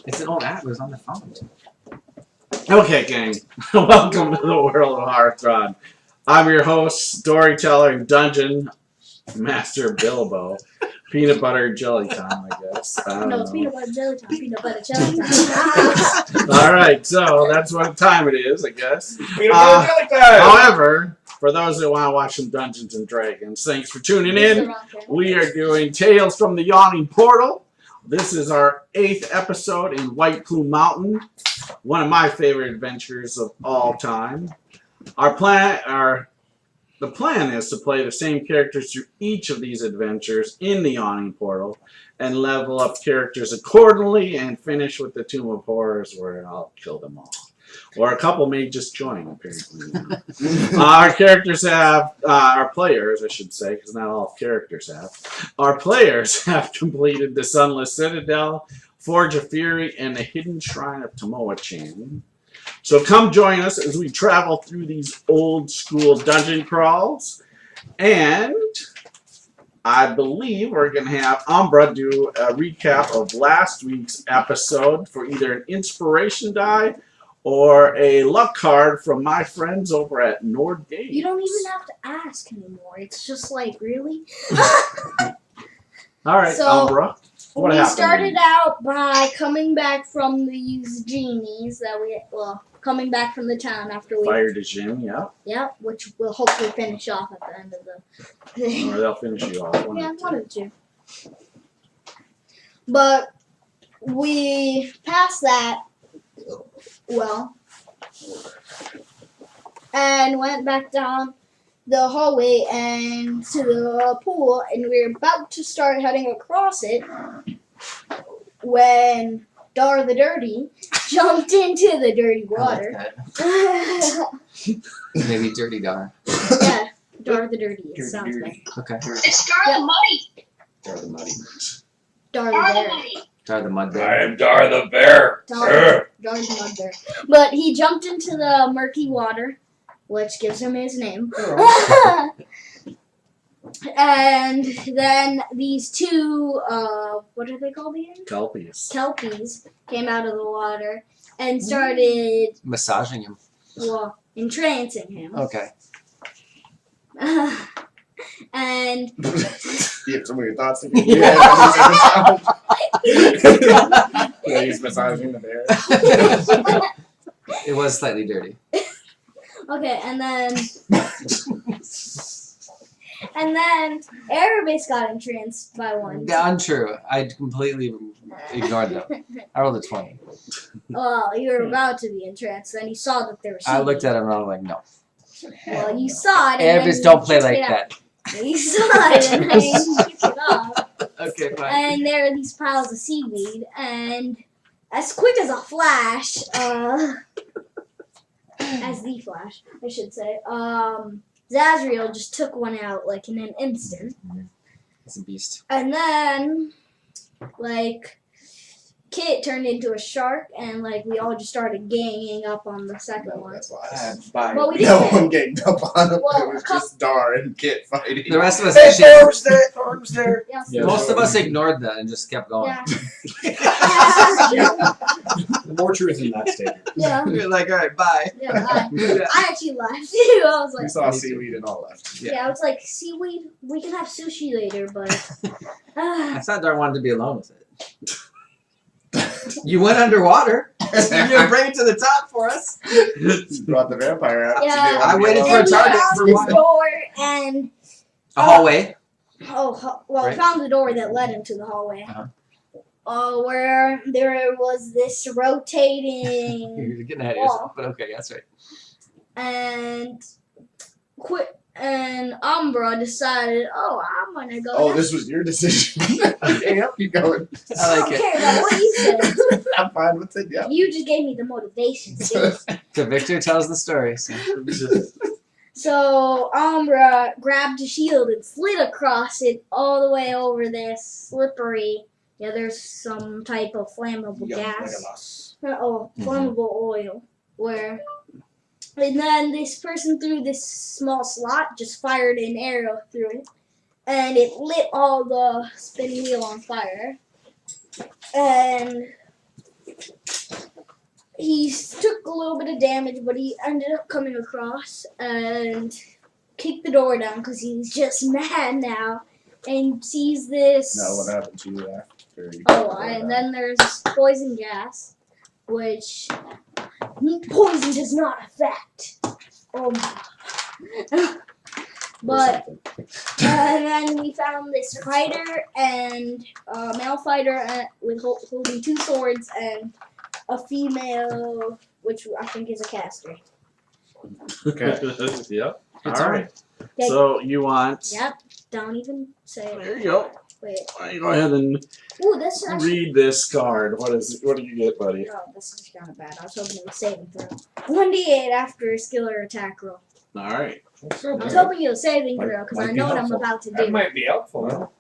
It's an old app. It was on the phone. Okay, gang. Welcome to the world of Hearthstone. I'm your host, storyteller, and dungeon master Bilbo. Peanut butter jelly time, I guess. I don't No, it's know. peanut butter jelly time. Peanut butter jelly time. All right, so that's what time it is, I guess. Peanut butter jelly time! However, for those that want to watch some Dungeons and Dragons, thanks for tuning in. We are doing Tales from the Yawning Portal. This is our 8th episode in White Plum Mountain, one of my favorite adventures of all time. The plan is to play the same characters through each of these adventures in the Yawning Portal and level up characters accordingly and finish with the Tomb of Horrors where I'll kill them all. Or a couple may just join, apparently. Our characters have, our players, I should say, because not all characters have. Our players have completed the Sunless Citadel, Forge of Fury, and the Hidden Shrine of Tamoachan. So come join us as we travel through these old school dungeon crawls. And I believe we're going to have Umbra do a recap of last week's episode for either an inspiration die or a luck card from my friends over at Nord Games. You don't even have to ask anymore. It's just like, really? All right, So, Umbra. What we happened? started out by coming back from these genies that coming back from the town after we Fired a gym, yeah. yeah, which we'll hopefully finish off at the end of the thing. Or they'll finish you off. Yeah, one or two. But we passed that and went back down the hallway and to the pool, and we were about to start heading across it when Dar the Dirty jumped into the dirty water. Maybe Dirty Dar. Yeah, Dar the Dirty. It sounds like Okay. It's Dar the Muddy. Dar the Muddy. Dar Dar the the Bear. Muddy. Dar the Mud I Bear. am Dar the Bear. Dar the Mud Bear. But he jumped into the murky water, which gives him his name. And then these two, what are they called again? Kelpies. Kelpies came out of the water and started, Massaging him. entrancing him. Okay. And You have some weird thoughts. Yeah. Yeah, he's massaging the bear. It was slightly dirty. okay, and then Erebus got entranced by one. Yeah, untrue. I completely ignored them. I rolled a 20. Well, you were about to be entranced, then you saw that there was I looked at him and I was like, no. Well, you saw it. And Erebus then don't you play took like it out. that. You saw it and then you took it off. Okay, fine. And there are these piles of seaweed, and as quick as a flash, as the flash, I should say, Zazriel just took one out like in an instant. He's a beast. And then, like, Kit turned into a shark, and like we all just started ganging up on the second one. That's why. Well, we No didn't. one ganged up on him. Well, It was just Dar and Kit fighting. The rest of us Hey, actually, Thor's there! Thor's there! Yes. Yeah. most of us ignored that and just kept going. Yeah. More truth in that statement. Yeah. We were like, all right, bye. Yeah. I actually laughed too. I was We like, saw seaweed and all left. yeah, it's like seaweed. We can have sushi later, but I thought Dar wanted to be alone with it. You went underwater. You didn't bring it to the top for us. Brought the vampire out. Yeah. So they I waited wanted for a to we be alone. target found for this one. door, and A hallway. we Right. found the door that led into the hallway. Where there was this rotating You're getting ahead of wall. yourself, but okay, that's right. and Umbra decided, oh, I'm gonna go. Oh, next. this was your decision. Okay, I'll keep going. I like don't it. care about what you said. I'm fine with it, yeah. You just gave me the motivation. See? So Victor tells the story. So. So Umbra grabbed a shield and slid across it all the way over this slippery. Yeah, there's some type of flammable gas. Flammable oil. And then this person through this small slot just fired an arrow through it. And it lit all the spinning wheel on fire. And little bit of damage, but he ended up coming across and kicked the door down because he's just mad now. And sees this. No, what happened to you after you And then there's poison gas, which poison does not affect. But and then we found this fighter and a male fighter with holding 2 swords and a female, which I think is a caster. Okay. Yep. It's All right. Okay. So you want? Yep. Don't even say it. There you go. Wait. Why don't you go ahead and Ooh, this actually. read this card? What do you get, buddy? Oh, this is kind of bad. I was hoping it was saving throw. 1d8 after a skill or attack roll. All right. I was hoping it was saving throw because I Might be know what I'm helpful. about to That do. might be helpful.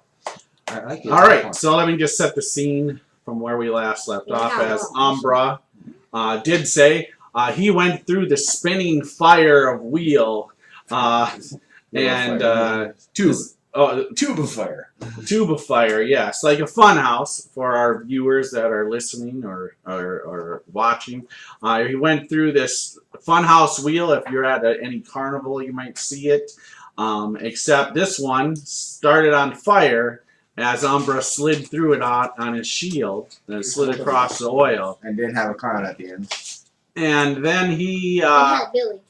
I like it. All right. So let me just set the scene from where we last left off. Yeah. As Umbra did say, he went through the spinning fire of wheel, and Tube of fire. tube of fire. Yes, like a fun house for our viewers that are listening or watching. He went through this fun house wheel. If you're at any carnival, you might see it. Except this one started on fire as Umbra slid through it on his shield and slid across the oil. And didn't have a crown at the end. And then he I had Billy.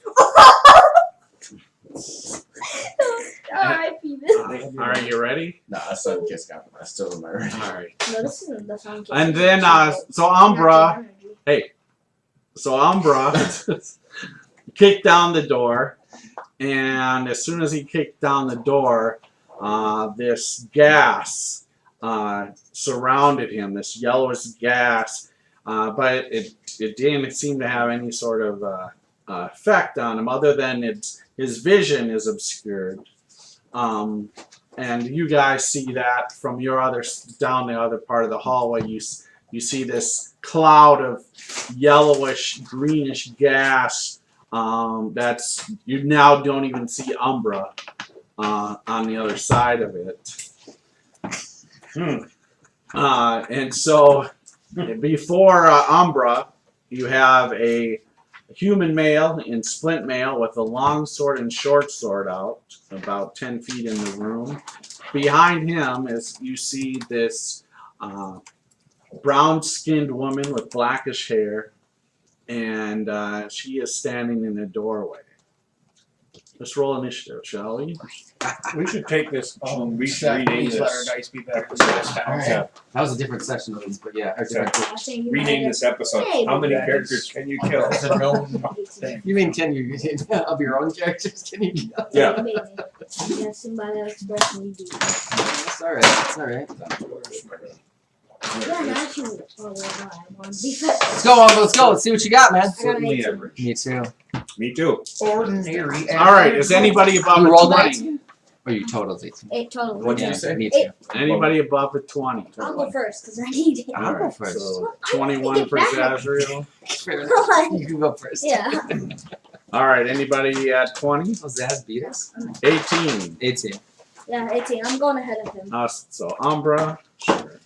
Alright, Peeves. all right, you ready? Nah, Sun Kiss got the rest of them already. All right. No, this isn't the song. And then so Umbra kicked down the door, and as soon as he kicked down the door, this gas surrounded him, this yellowish gas, but it didn't seem to have any sort of effect on him other than his vision is obscured. And you guys see that from your down the other part of the hallway. You see this cloud of yellowish, greenish gas. That's you now don't even see Umbra on the other side of it. And so before Umbra, you have a human male in splint mail with a long sword and short sword out, about 10 feet in the room. Behind him is you see this brown-skinned woman with blackish hair, and she is standing in the doorway. Let's roll initiative, shall we? We should take this. We should Exactly. rename Please let our this. dice be better. Alright. That was a different section of these, but yeah. or different- Rename this episode. Hey, How many that characters is- can you kill? That's a known thing. You mean can you of your own characters? Can you? Kill? Yeah. Guessing by that expression you do. That's all right. That's all right. Yeah, I'm actually. Oh, well, I want to be fast. Let's go, Umbra. Let's go. Let's see what you got, man. I got an Certainly 18. average. Me too. Me too. Ordinary. All right. Is anybody above You a rolled 20? 19? Or you totaled 18? 8 total. What'd you Yeah, say? Me too. Anybody above a 20? I'll go first because I need it. I'll go Alright, first. So I want to 21 get for back. Zazriel. Fair enough. You can go first. Yeah. All right. Anybody at 20? Oh, Zaz beat us? 18. 18. Yeah, 18. I'm going ahead of him. So Umbra. Sure.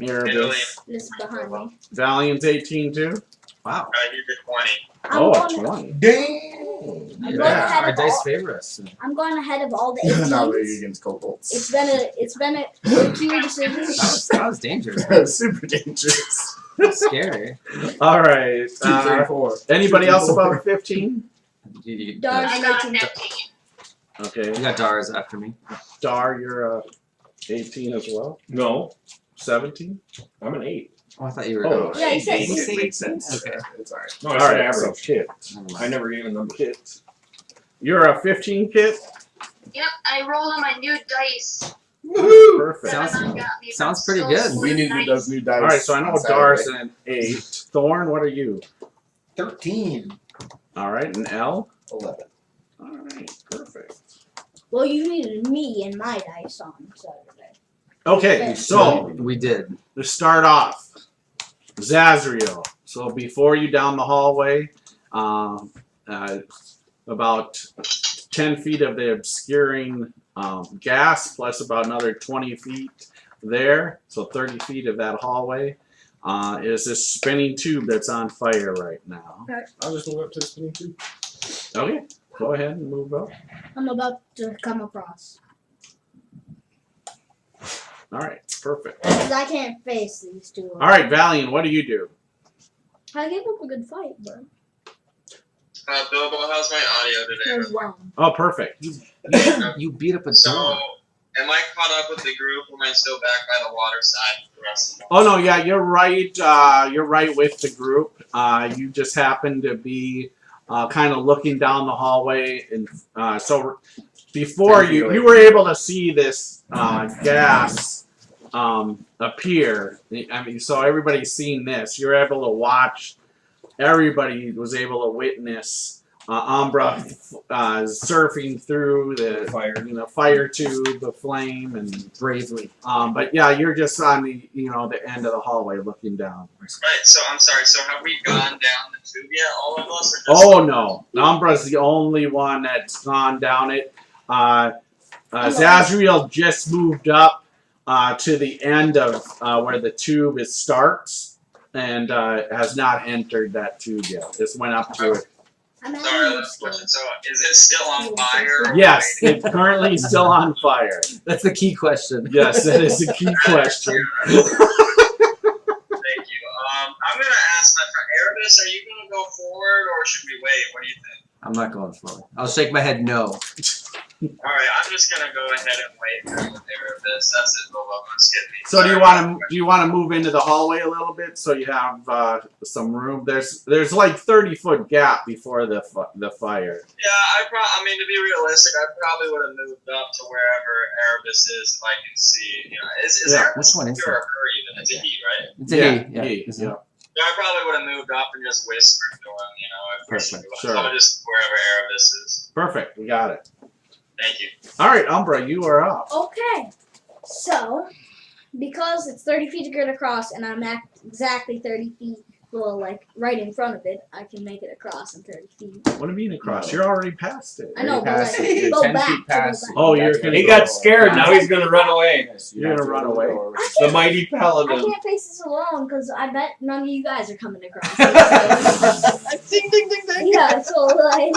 Mirabus. This is behind me. Valiant's 18 too. Wow. Here's your 20. I'm Oh, going, a 20. Damn. I'm going ahead Our of dice all, favor us. I'm going ahead of all the Now we're 18s. against kobolds. It's been a clear decision. That was dangerous. Super dangerous. That's scary. All right. 2, 3, 4. Anybody else above 15? Darn. I got 15. Okay. You got Dars after me. Dar, you're 18 as well. No, 17. I'm an 8. Oh, I thought you were. Oh, Yeah, he said It 18. makes sense. Okay. It's alright. No, I All said right. So average. Kit. I never gave a number. Kit. You're a 15, Kit. Yep, I rolled on my new dice. Woohoo! Perfect. Sounds- Seven got me sounds from pretty Soul good. We Split need Dice. those new dice. All right. So I know on Dar's Saturday. an 8. Thorn, what are you? 13. All right. And L. 11. All right. Perfect. Well, you needed me and my dice on Saturday. Okay. So We did. to start off, Zazriel. So before you down the hallway, about 10 feet of the obscuring gas, plus about another 20 feet there, so 30 feet of that hallway. is this spinning tube that's on fire right now. I'll just move up to the spinning tube. Okay, go ahead and move up. I'm about to come across. All right, perfect. Because I can't face these two. All right, Valiant, what do you do? I gave up a good fight, but Bilbo, how's my audio today? there's one. Oh, perfect. You beat up a So, door. am I caught up with the group, or am I still back by the water side for the rest of the Oh no, yeah, you're right. You're right with the group. You just happen to be kind of looking down the hallway, and so before you were able to see this gas appear. I mean, so everybody's seen this. You're able to watch. Everybody was able to witness Umbra surfing through the fire tube, the flame, and Bravely. but yeah, you're just on the the end of the hallway looking down. Right, so I'm sorry, so have we gone down the tube yet, all of us? Or just Oh no, Umbra's the only one that's gone down it. Zazriel just moved up to the end of where the tube starts, and has not entered that tube yet. Just went up to it. I'm Sorry, last question. So, is it still on fire? or Yes, waiting? it's currently still on fire. That's the key question. Yes, that is a key question. Thank you. I'm gonna ask my friend Erebus, are you gonna go forward, or should we wait? What do you think? I'm not going forward. I'll shake my head no. Alright, I'm just gonna go ahead and wait with Erebus. That's it, Bilbo. Let's get me. So do you Sorry. want to move into the hallway a little bit so you have some room? There's like 30-foot gap before the fire. Yeah, I mean, to be realistic, I probably would have moved up to wherever Erebus is if I can see. Is Yeah, Erebus which one is or it? her even? It's a he, right? It's a he. he, It's yeah. a- Yeah, I probably would have moved up and just whispered to him, if Perfect, sure. So just wherever Erebus is. Perfect. We got it. Thank you. All right, Umbra, you are up. Okay, so because it's 30 feet to get across, and I'm at exactly 30 feet, well, like right in front of it, I can make it across in 30 feet. What do you mean across? No. You're already past it. I know, but past like, it. You're go 10 back. feet To go past back. it. Oh, you're That's gonna He go- got scared. Now he's gonna run away. You're gonna run away. The mighty I paladin. can't face this alone because I bet none of you guys are coming across. Ding ding ding ding. Yeah, so like,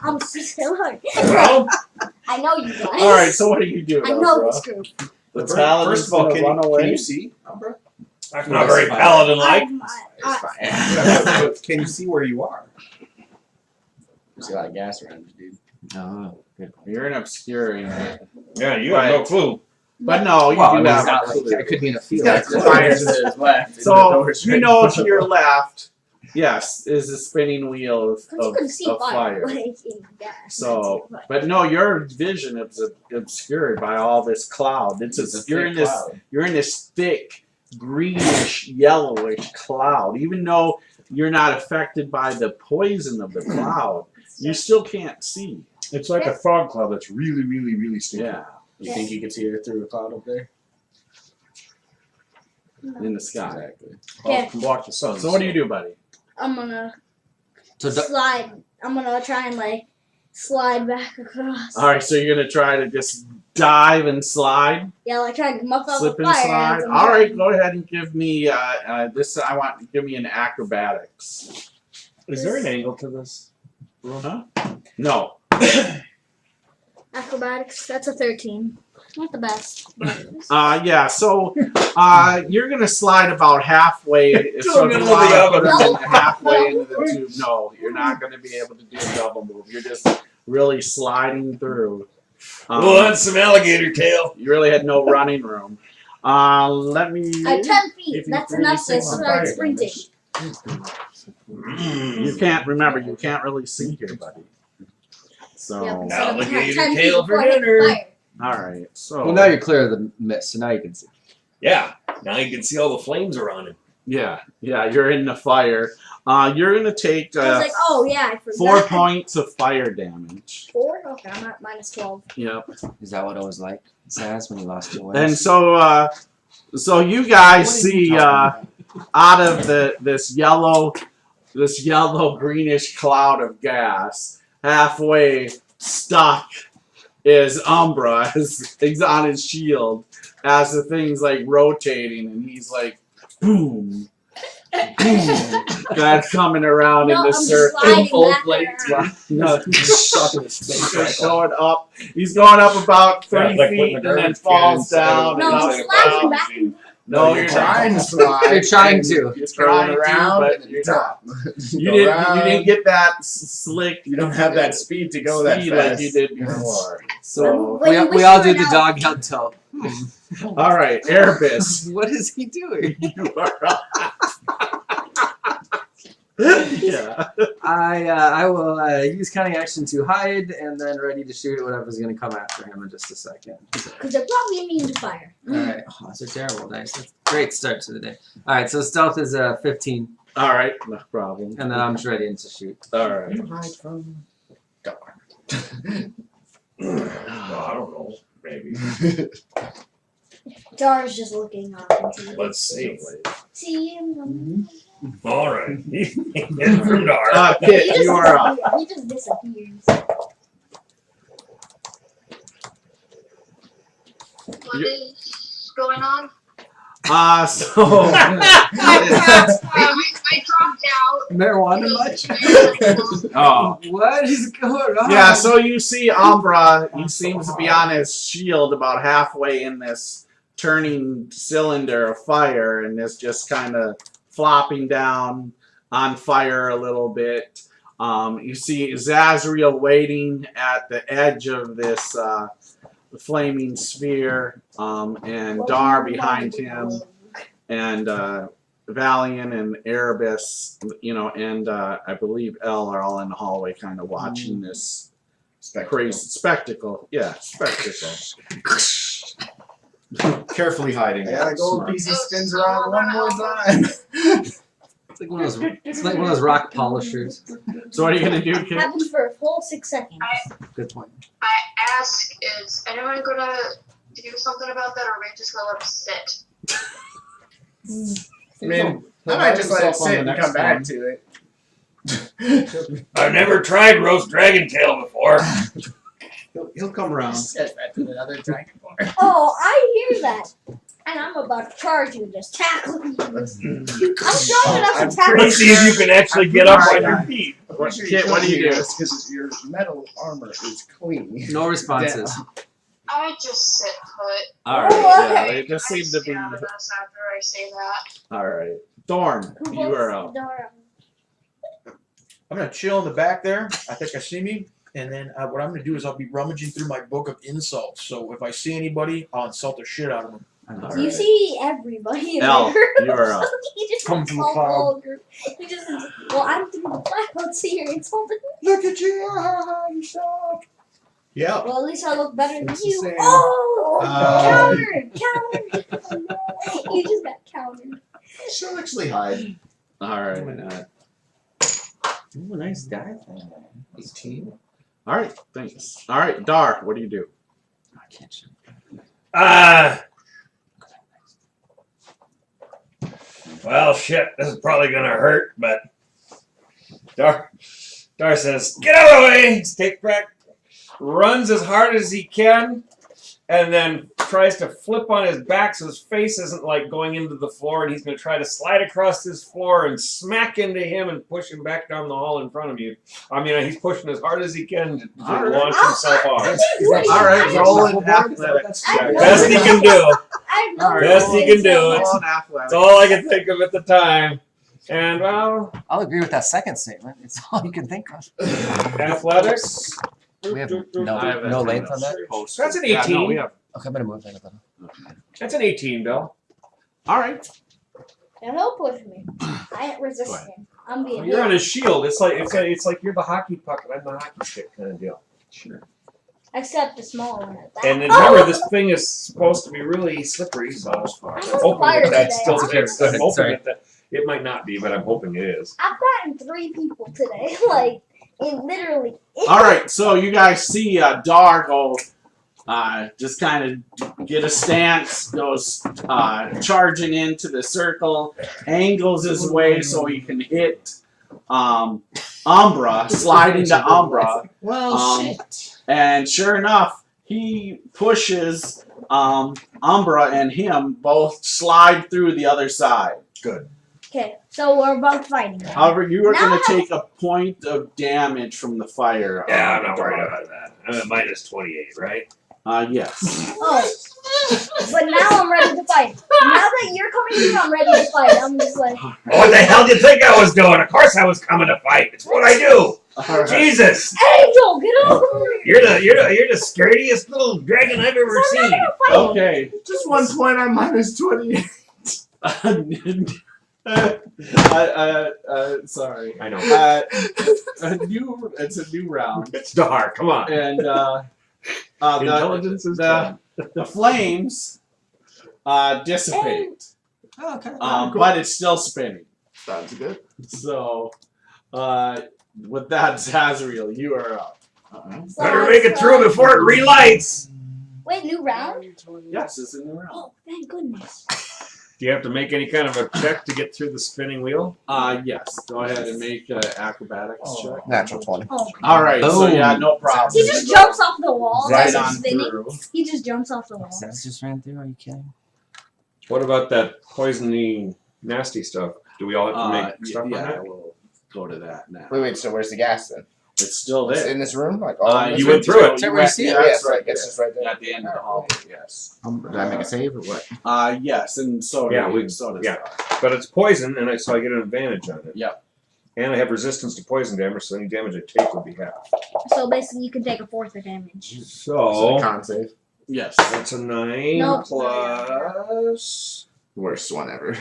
I'm still like, Well, I know you guys. All right, so what do you do? I know Umbra? this group. The paladin's first of all, gonna run can away. you see, Umbra? Not Not very paladin-like. I- Can you see where you are? There's a lot of gas around you, dude. Oh, good. You're in obscuring. Yeah, you have no clue. But no, you Well, I do mean, have it's not a like clue. I could be in a He's field. got fires to his left. So you know to your left, yes, is the spinning wheel Because you can see of fire, fire. like in gas. So, but no, your vision is obscured by all this cloud. You're in this thick greenish yellowish cloud. Even though you're not affected by the poison of the cloud, you still can't see. It's like a fog cloud that's really, really, really sticky. Yeah, You think you can see her through a cloud up there? in the sky. Exactly. Okay. Block the sun. So what do you do, buddy? I'm gonna So slide. I'm gonna try and like slide back across. All right, so you're gonna try to just dive and slide, Yeah, like trying to muff out slip the and fire. slide. ants All right, go ahead and give me this. Give me an acrobatics. Is there an angle to this? Huh? No. Acrobatics. That's a 13. Not the best. Yeah. So you're gonna slide about halfway. If To the middle of the put oven. them in halfway into the tube. No, you're not gonna be able to do a double move. You're just really sliding through. that's some alligator tail. You really had no running room. Let me. 10 feet. If you That's really enough to think start fire sprinting. You can't remember. You can't really see here, buddy. So. Yep, so Now I'm look gonna at have your 10 feet tail for before I hit the dinner. fire. All right. So. well, now you're clear of the mist, so now you can see. Yeah. Now you can see all the flames around him. Yeah. You're in the fire. You're gonna take I was like, oh yeah, I forgot. 4 points of fire damage. 4? Okay, I'm at minus 12. Yep. Is that what it was like, Saz, when you lost your way? And so, so you guys see out of this yellow greenish cloud of gas, halfway stuck is Umbra. He's on his shield as the thing's like rotating, and he's like, boom, That's coming around in No, the I'm circle. sliding full back plate. around. No, Stuck in the space he's cycle. going up. He's going up about 3 Yeah, like feet putting a and then garbage falls can down. inside No, and I'm up and sliding down. back. No, you're you're trying not. to slide. You're trying and to. You're Going trying to, around, but and then you're stop. You Go didn't. around. You didn't get that slick. You don't have that speed to go that speed fast. like you did before. So, Wait, We, you we all do whispered the out. dog head tilt. all right, Erebus. What is he doing? You are up. Yeah. I will use cunning action to hide and then ready to shoot at whatever's going to come after him in just a second. Because they're probably immune to fire. Alright, oh, those are terrible dice. That's a great start to the day. Alright, so stealth is 15, All right, no problem. and then I'm just ready to shoot. All right. You hide from Dar. No, I don't know. Maybe. Dar's just looking off into the Let's see. See him. All right. Hidden from dark. Kit, you are up. He just disappears. What is going on? So I dropped out. Marijuana much? oh. What is going on? Yeah, so you see Umbra, he seems to be on his shield about halfway in this turning cylinder of fire, and is just kind of flopping down on fire a little bit. You see Zazriel waiting at the edge of this flaming sphere, and Dar behind him, and Valiant and Erebus, and I believe Elle are all in the hallway kind of watching this crazy spectacle. Yeah, spectacle. Carefully hiding. Yeah, the gold Smart. piece spins around one more time. It's like one of those rock polishers. So what are you going to do, kid? Happens for a full 6 seconds. Good point. I ask, is anyone gonna do something about that, or are we just gonna let us sit? I mean, I might just let it sit and come back to it. I've never tried roast dragon tail before. He'll come around. Set that to another dragon bar. Oh, I hear that. And I'm about to charge you and just tackle you. I'm strong enough I'm to tackle Let's see if you can actually get up on your Right. feet. Kit, what do you do? Because your metal armor is clean. No responses. I just sit put. Alright, yeah, they just I seem to be. stay out of this after I say that. Alright. Thorn, Who you are wants up. Dora? I'm gonna chill in the back there. I think I see me, and then what I'm gonna do is I'll be rummaging through my book of insults. So if I see anybody, I'll insult the shit out of them. Do you see everybody in Elle, there? you are up. He just Come from the insults cloud. all group. He just well, I'm through the clouds, so you're insulting me. Look at you! You suck. Yeah. Well, at least I look better than It's the you. same. Oh, Uh, countered. You just got countered. So actually hide. Alright. Ooh, nice die thing. 18. Alright, thanks. Alright, Dar, what do you do? I can't shoot. Well, shit, this is probably gonna hurt, but Dar says, "Get out of the way!" Take back, runs as hard as he can, and then tries to flip on his back so his face isn't like going into the floor, and he's gonna try to slide across this floor and smack into him and push him back down the hall in front of you. I mean, he's pushing as hard as he can to Alright. launch himself off. Alright, roll in athletics. I know. Best he can do. I know. Alright, Best he can do. Roll in athletics. That's all I can think of at the time. And well, I'll agree with that second statement. It's all you can think of. athletics. We have I have no a length on that. post. That's an Yeah, no, 18. we have. Okay, I'm gonna move that a little. That's an 18, Bill. Alright. Now he'll push me. I ain't resisting. I'm being You're on hit. his shield. It's like you're the hockey puck and I'm the hockey stick kind of deal. Sure. Except the small one at that. And then remember, this thing is supposed to be really slippery, so I'm hoping fire that that's today. still the case. I'm hoping Sorry. that it might not be, but I'm hoping it is. I've gotten 3 people today. Like, it literally. Alright, so you guys see Dar go just kind of get a stance, goes charging into the circle, angles his way so he can hit Umbra, slide into Umbra. Well, shit. And sure enough, he pushes Umbra and him both slide through the other side. Good. Okay, so we're both fighting. However, you are Now going to I- take a point of damage from the fire. Yeah, on I'm not the worried dog. about that. I'm at minus 28, right? Yes. Oh. But now I'm ready to fight. Now that you're coming here, I'm ready to fight. I'm just like, What the hell did you think I was doing? Of course I was coming to fight. It's what I do. All right. Jesus, Angel, get over here. you're the scariest little dragon I've ever seen. Okay. Just 1 point on minus 28. Sorry. I know. It's a new round, It's dark. Come on. and Intelligence is 10. the flames dissipate, Oh, okay. but it's still spinning. Sounds good. So, with that, Zazriel, you are up. Better make it through before it relights. Wait, new round? Yes, it's a new round. Oh, thank goodness. Do you have to make any kind of a check to get through the spinning wheel? Yes. Go ahead and make an acrobatics check. Natural 20. Oh. All right. So Boom. yeah, no problem. He just jumps off the wall. right Right on spinning. through. He just jumps off the wall. That just ran through. Are you kidding? What about that poisony, nasty stuff? Do we all have to make stuff on yeah, that? we'll go to that now. Wait, so where's the gas then? It's still It's there. in this room? Like, all in this you room? went through it. Is that where you see it? Yeah, Yes, that's right right. It's just right there. At the end of the hallway, yes. Did I make a save or what? Yes, and so Yeah, does yeah. But it's poison, and so I get an advantage on it. Yep. And I have resistance to poison damage, so any damage I take would be half. So basically, you can take a fourth of damage. So Con save. Yes. that's a 9 No. plus. Worst one ever.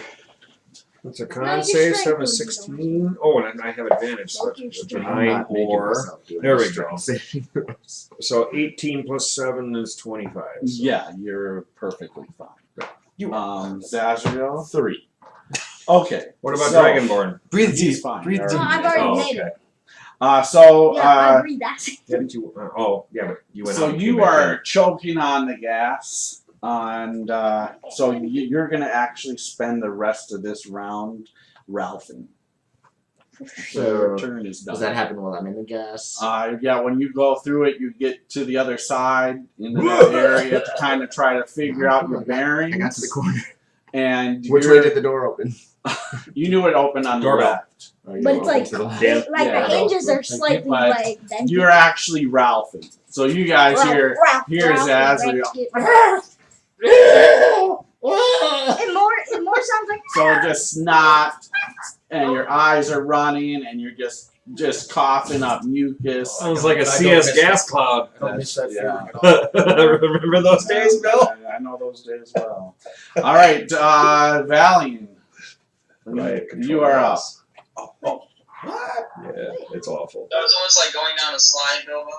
That's a No, con your save, strength so I have a would be 16. Oh, and I have advantage, so Fuck your it's a strength. 9 or. There we go. go. So 18 plus 7 is 25. So. Yeah, you're perfectly fine. You Zazriel, 3. Okay. What about so, Dragonborn? Breathe He's deep. fine. Breathe All deep. No, right. I've already Oh, made okay. it. So, Yeah, I agree. That's it. Didn't you? Yeah, but you went so out and you came back are choking on the gas, and so you're going to actually spend the rest of this round ralphing. So your turn is done. Does that happen while I'm in the gas? Yeah, when you go through it, you get to the other side into that area to kind of try to figure out your bearings. I got to the corner. And Which way did the door open? you knew it opened on the Doorbell. left. But it's like, Damn. like Yeah. the hinges are slightly But like dented. You're actually ralphing. So you guys here, here's Azrael. It more sounds like So just snot, and your eyes are running, and you're just coughing up mucus. Sounds like a I don't CS miss gas that. cloud. I don't miss that Yeah. feeling at all. Remember those days, Bill? I know those days well. All right, Valiant. Right, You are up. Yeah, it's awful. That was almost like going down a slide, Bilbo.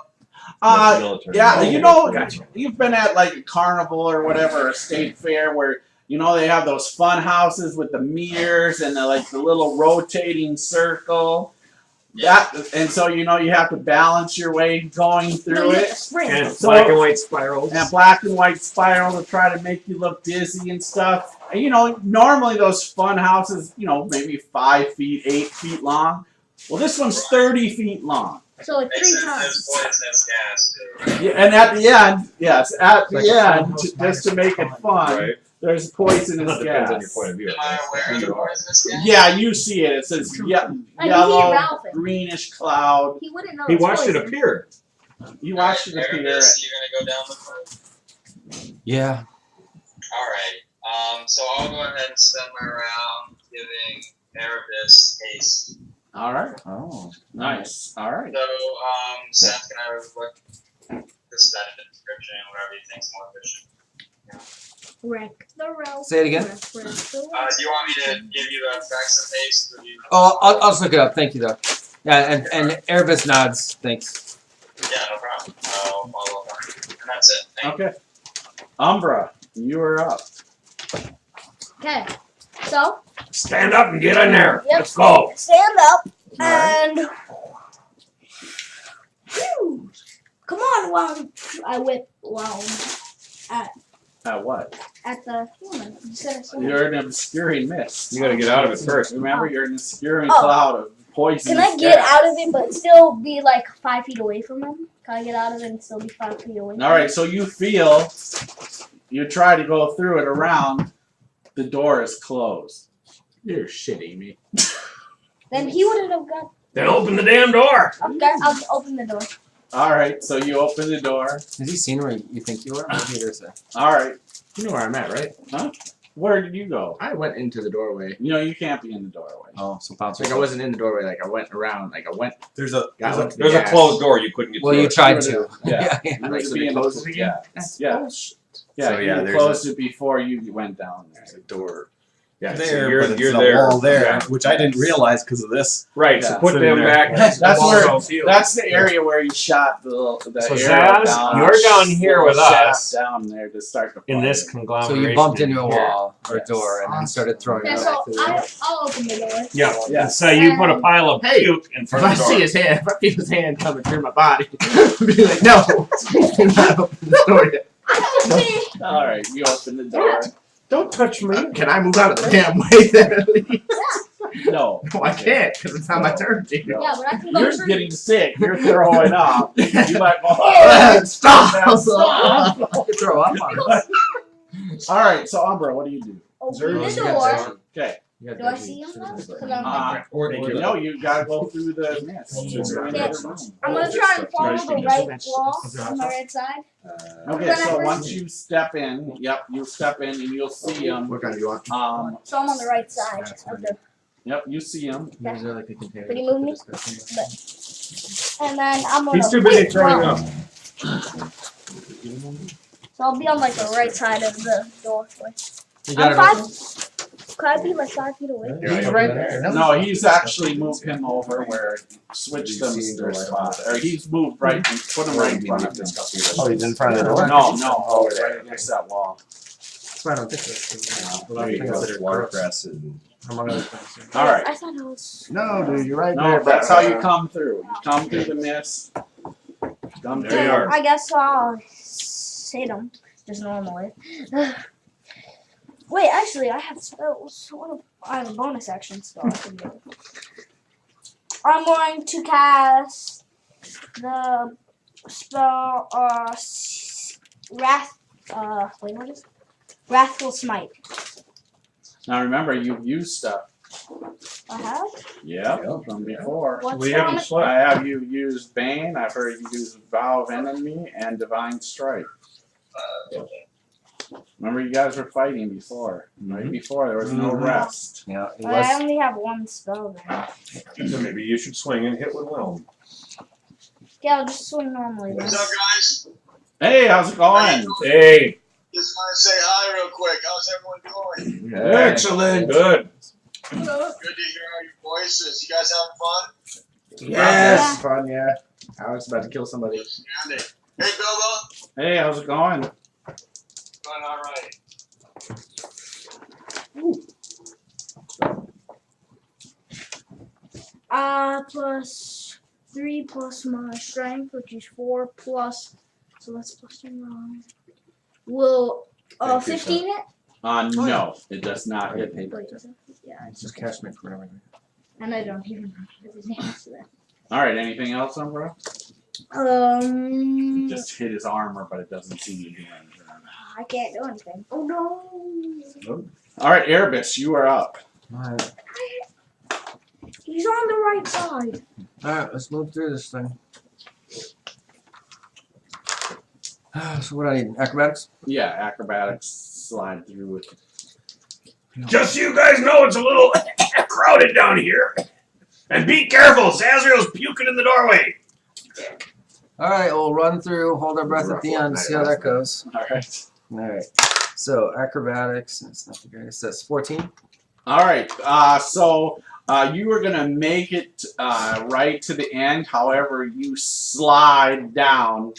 Military. Yeah, Oh, you know, gotcha. you've been at like a carnival or whatever, a state fair where they have those fun houses with the mirrors and the little rotating circle. And so you have to balance your way going through it. And So- black and white spirals. And black and white spiral to try to make you look dizzy and stuff. And normally those fun houses, maybe 5 feet, 8 feet long. Well, this one's 30 feet long. so like Makes 3 it times. this poisonous gas, too, right? Yeah, and at the end, yes, at the Like a end, funhouse just to make it minus fun, Right. there's poisonous Depends on your gas. point of view. Am I aware of the poisonous gas? Yeah, you see it. It says Like, he yellow, Ralph it. greenish cloud. He wouldn't know. He it's watched it poison. appear. You watched it appear. Erebus, you're gonna go down the pipe. Yeah. Alright, so I'll go ahead and spend my round giving Erebus haste. All right. Oh. Nice. All right. So, Seth, can I look this benefit description and whatever you think's more efficient? Wreck the Ralph. Say it again. Wreck the Do Ralph. you want me to give you the effects of haste? Or do you... Oh, I'll just look it up. Thank you, though. Yeah, and Erebus nods. Thanks. Yeah, no problem. I'll follow up on it. And that's it. Thank you. Okay. Umbra, you are up. Okay, so Stand up and get in there. Yep. Let's go. stand up Alright. and. Phew. Come on, while I whip At what? at the human. You said it's human. You're an obscuring mist. You gotta get out of it first. Remember, you're an obscuring Oh. cloud of poison. Can I get out of it but still be like 5 feet away from him? Can I get out of it and still be 5 feet away? All right. So you try to go through it around. The door is closed. You're shitting me. Then he wouldn't have got. Then open the damn door. Okay, I'll open the door. All right, so you open the door. Has he seen where you think you are? Maybe there's a. All right, You know where I'm at, right? where did you go? I went into the doorway. You know, you can't be in the doorway. Oh, so bounce. Like I wasn't in the doorway. Like I went around. Like I went. There's a Got there's a gas. closed door you couldn't get Well, through. you tried to. Yeah. Yeah. You Like, would so be they in closed the- it again? Yeah. Bullshit. Yeah, So, yeah, you there's closed it before you went down there. There's a door. Yeah. There, You're, but but you're it's a there. wall there, Yeah. which I didn't realize because of this. Right, Yeah. so put Sitting them there. back. That's The where- walls you. That's the area where you shot the So arrow Zaz, down. you're down here with shaft us down there to start the in fire. this So conglomeration. you bumped into a here. wall or a Yes. door and then started throwing Yeah, it. so I'll open the door. Yeah. Yeah. And so you put a pile of Hey, puke in If front I of the see door. his hand, if I feel his hand coming through my body, I'll be like, no, do not open the door yet. All right, you open the door. Don't touch me. Can I move out of the damn way then at least? No, No, I can't because it's not my turn. Dude. No. Yeah, but I can go You're through. getting sick. You're throwing up. You might go. Stop! Stop. You throw up on us. All right, so Umbra, what do you do? Open the You door. got Okay. Do I see him now? 'Cause I'm No, you gotta go through the mist. I'm gonna try and follow the right wall on the right side. Okay, so once you step in, you step in and you'll see him. What kind do you want? So I'm on the right side of the. Yep, you see him. Is there like a container? Could you move me? And then I'm gonna. He's too busy quick throwing run. up. So I'll be on like the right side of the doorway. You got it I'm open? 5. Could I be like 5 feet away? He's right there. No, he's actually moved him over where switched them to their spot. Or he's moved right and put him right in front of him. Oh, he's in front of the door? No, right against that wall. That's why I don't think that's There you go. Watercress and among other things. All right. I thought it was. No, dude, you're right No, there. that's how you come through. You come through the mist. Come There you through. are. I guess I'll hit him just normally. Wait, actually, I have spells. I have a bonus action spell. I can do. I'm going to cast the spell Wrath. Wait, what is it? Wrathful Smite. Now remember, you've used stuff. I have. Yep, from before. What's We on haven't it? slept. I have you used Bane. I've heard you use Vow of Enemy and Divine Strike. Remember, you guys were fighting before. Right before, there was no rest. Yeah, it I was. only have one spell then. So maybe you should swing and hit with Will. Yeah, I'll just swing normally then. What's up, guys? Hey, how's it going? Hey, Just want to say hi real quick. How's everyone doing? excellent. Good. Good to hear all your voices. You guys having fun? Yes. Fun, yeah. Alex about to kill somebody. Outstanding. Hey, Bilbo. Hey, how's it going? Going all right. Plus 3 plus my strength, which is 4 plus. So that's plus 10. Will 15 hit? No, it does not hit. Wait, does it? Yeah, It's just cash me for everything. and I don't even remember his name. So that. All right, anything else, Umbra? Just hit his armor, but it doesn't seem to do anything. I can't do anything. Oh no! All right, Erebus, you are up. Alright. He's on the right side. Alright, let's move through this thing. So what do I need? Acrobatics? Yeah, acrobatics, slide through it. Just so you guys know, it's a little crowded down here. And be careful, Zazriel's puking in the doorway. Alright, we'll run through, hold our breath at the end, see how that goes. All right. Alright. So acrobatics, that's not the greatest. That's 14. All right. So you were gonna make it right to the end. However, you slide down,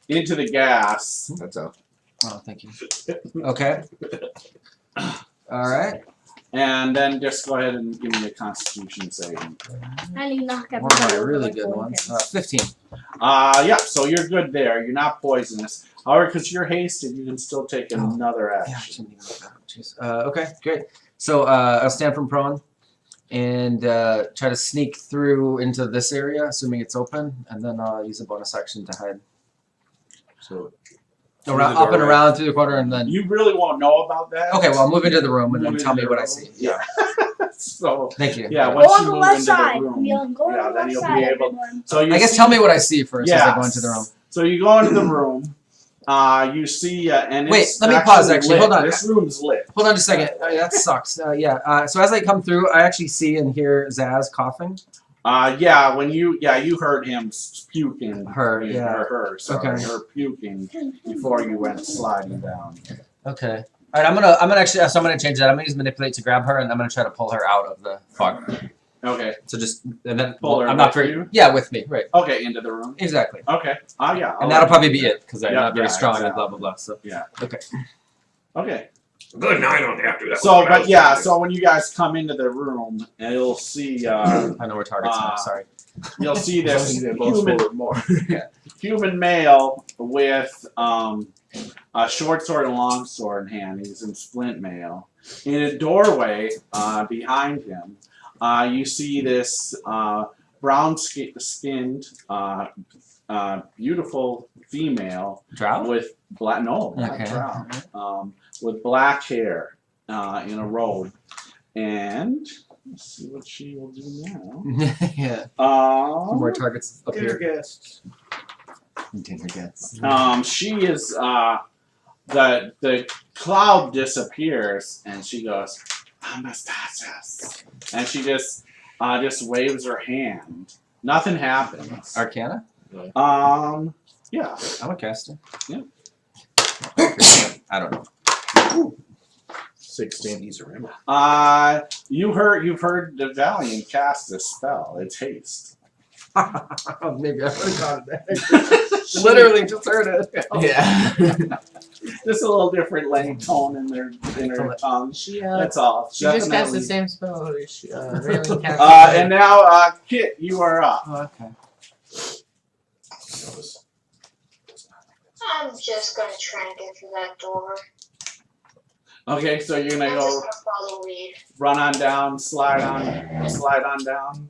into the gas. That's up. Oh, thank you. Okay. Alright. And then just go ahead and give me a Constitution saving. And you knock One of my everybody really over good like ones. 40 15. Yeah. So you're good there. You're not poisonous. However, because you're hasted, you can still take another Yeah, I action. shouldn't even look that up. Jeez. Okay, great. So I'll stand from prone and try to sneak through into this area, assuming it's open, and then I'll use a bonus action to hide. So Around, up and around through the corner, and then. You really won't know about that. Okay, well, I'll move into the room and then tell me what I see. Yeah. So. Thank you. Yeah. Go Once on you the move left into side. the room, Go on the then left you'll side, be able. everyone. So you I guess see- tell me what I see first as I go Yes. into the room. So you go into the room. You see, and Wait, it's let me pause, actually. lit. Hold on. This room's lit. Hold on just a second. That sucks. So as I come through, I actually see and hear Zaz coughing. Yeah, when you heard him puking. Her, yeah. Or her, sorry, Okay. her puking before you went sliding down. Okay. All right, I'm gonna change that. I'm gonna use manipulate to grab her, and I'm gonna try to pull her out of the fog. Okay. So just and then Pull her I'm not with very you? yeah with me right Okay, into the room. exactly. Okay. Yeah. And that'll probably be it because I'm Yeah, not very yeah, strong exactly. and blah blah blah. So Yeah. okay. Okay. Good, now I don't have to. That's So, what I but was yeah, gonna do. so when you guys come into the room, and you'll see, I know where targets are. Sorry. you'll see As long this as you both human, forward more. human male with a short sword and long sword in hand. He's in splint mail. In a doorway behind him, you see this brown-skinned, beautiful female Drow. with black Okay. brown, with black hair in a robe, and let's see what she will do now. Yeah. Some more targets up Dinner here. guests. Dinner guests. She is the cloud disappears and she goes, Anastasis, and she just waves her hand. Nothing happens. Arcana. Yeah. I'm a caster. Yeah. I don't know. 16. Easy remember. You've heard the Valiant cast a spell. It's haste. Maybe I would have got it. Literally just heard it. Yeah. Just a little different lane tone in their tongue. She That's all. she just cast the Definitely. same spell. She, Raylan cast And now, Kit, you are up. Oh, okay. I'm just gonna try and get through that door. Okay, so you're gonna I'm go just gonna follow lead. run on down, slide on down.